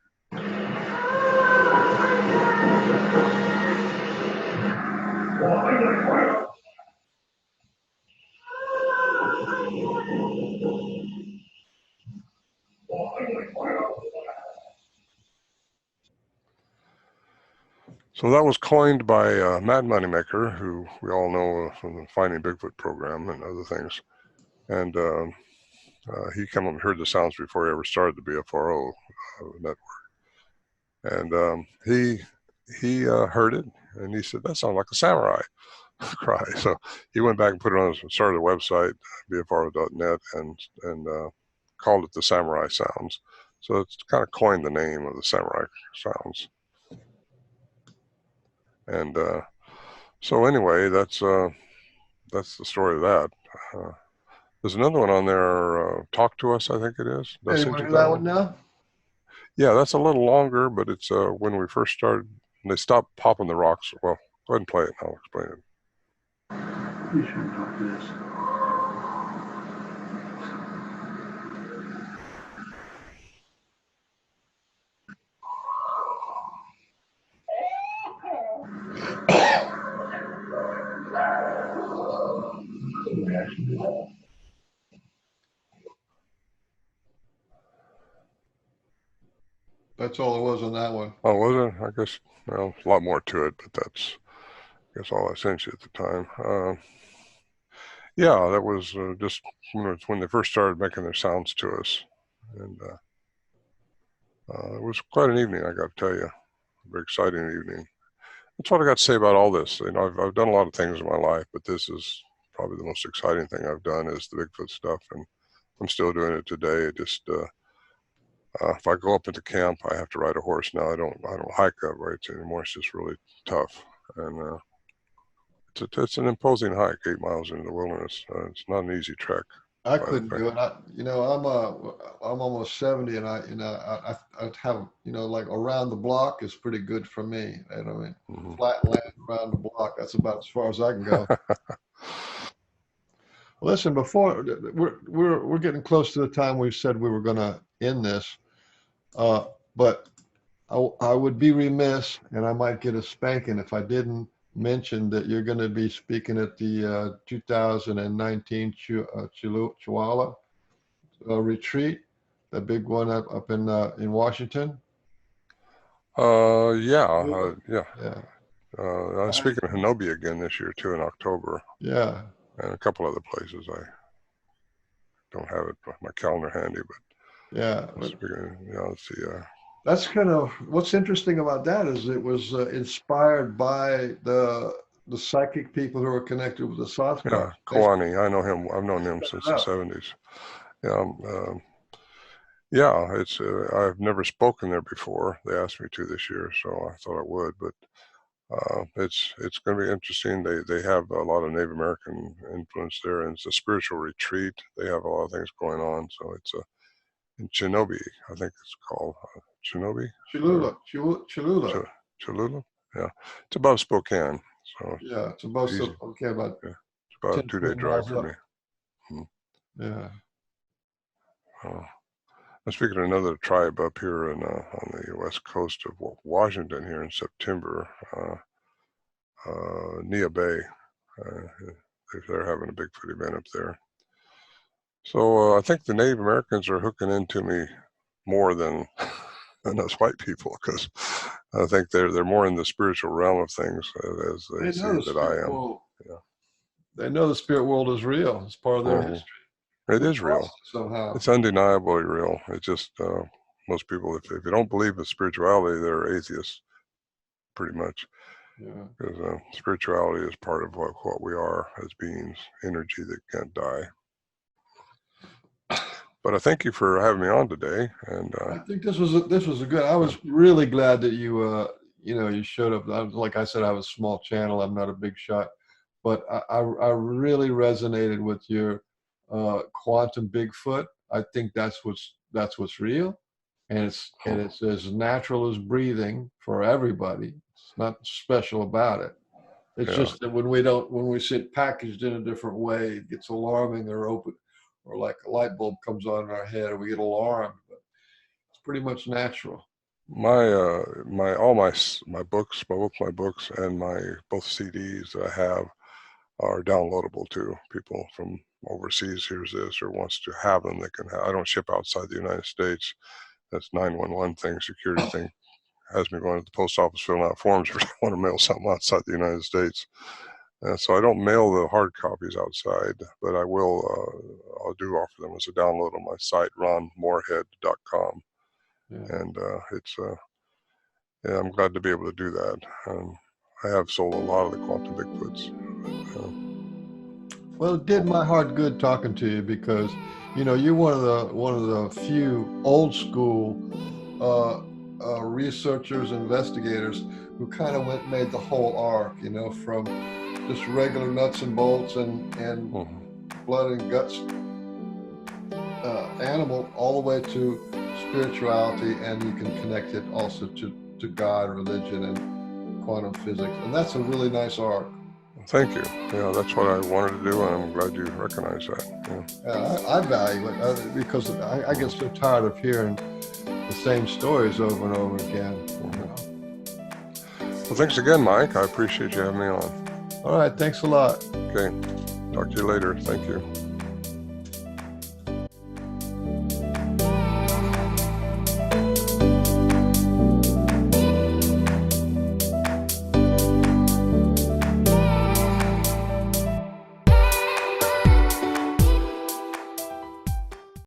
So that was coined by Matt Moneymaker, who we all know from the Finding Bigfoot program and other things. And he came up and heard the sounds before he ever started the BFRO network. And he heard it, and he said, that sounds like a samurai cry. So he went back and put it on, started a website, bfro.net, and called it the samurai sounds. So it's kind of coined the name of the samurai sounds. And so anyway, that's the story of that. There's another one on there, Talk to Us, I think it is. Hey, you want to do that one now? Yeah, that's a little longer, but it's when we first started, they stopped popping the rocks. Well, go ahead and play it, and I'll explain it. You shouldn't talk to this. That's all it was on that one. Oh, was it? I guess, well, a lot more to it, but that's, I guess, all I sent you at the time. Yeah, that was just when they first started making their sounds to us. And it was quite an evening, I got to tell you. A very exciting evening. That's what I got to say about all this. You know, I've done a lot of things in my life, but this is probably the most exciting thing I've done is the Bigfoot stuff, and I'm still doing it today. It just if I go up into camp, I have to ride a horse now. I don't hike that routes anymore. It's just really tough, and it's an imposing hike, 8 miles into the wilderness. It's not an easy trek. I couldn't do it. I'm almost 70, and I'd have, like around the block is pretty good for me. I mean, flat land around the block, that's about as far as I can go. Listen, before we're getting close to the time we said we were going to end this, but I would be remiss, and I might get a spanking if I didn't mention that you're going to be speaking at the 2019 Chihuahua retreat, the big one up in Washington. Yeah. I'm speaking of Hinobi again this year too in October. Yeah, and a couple other places. I don't have it on my calendar handy, but yeah. Let's see. That's kind of what's interesting about that is it was inspired by the psychic people who are connected with the Sasquatch. Yeah, Kawani. I know him. I've known him since the 70s. Yeah, it's. I've never spoken there before. They asked me to this year, so I thought I would. But it's going to be interesting. They have a lot of Native American influence there, and it's a spiritual retreat. They have a lot of things going on. So it's in Chinobi, I think it's called. Chinobi? Cholula? Yeah. It's above Spokane. So yeah, it's above Spokane, about, it's about a 2-day drive for me. Yeah. I'm speaking to another tribe up here on the west coast of Washington here in September, Nia Bay. They're having a Bigfoot event up there. So I think the Native Americans are hooking into me more than us white people, because I think they're more in the spiritual realm of things, as they see that I am. World. Yeah. They know the spirit world is real. It's part of their history. It is real. Somehow. It's undeniably real. It's just most people, if you don't believe in spirituality, they're atheists, pretty much. Yeah. Because spirituality is part of what we are as beings, energy that can't die. But I thank you for having me on today. And I think this was a good. I was really glad that you you showed up. Like I said, I have a small channel. I'm not a big shot, but I really resonated with your quantum Bigfoot. I think that's what's real, and it's as natural as breathing for everybody. It's not special about it. It's just that when we see it packaged in a different way, it gets alarming or open, or like a light bulb comes on in our head and we get alarmed. But it's pretty much natural. All my books, both my books and both CDs that I have are downloadable too. People from overseas hears this or wants to have them, they can have. I don't ship outside the United States. That's 911 thing, security thing. Has me going to the post office filling out forms if I want to mail something outside the United States. So I don't mail the hard copies outside, but I will. I'll do offer them as a download on my site, ronmorehead.com. Yeah. And I'm glad to be able to do that. I have sold a lot of the quantum Bigfoots. Well, it did my heart good talking to you, because you're one of the few old school researchers, investigators who kind of made the whole arc, from just regular nuts and bolts and blood and guts animal, all the way to spirituality, and you can connect it also to God, religion, and quantum physics, and that's a really nice arc. Thank you. Yeah, that's what I wanted to do, and I'm glad you recognize that. Yeah, I value it because I get so tired of hearing the same stories over and over again. Well, thanks again, Mike. I appreciate you having me on. All right, thanks a lot. Okay, talk to you later. Thank you.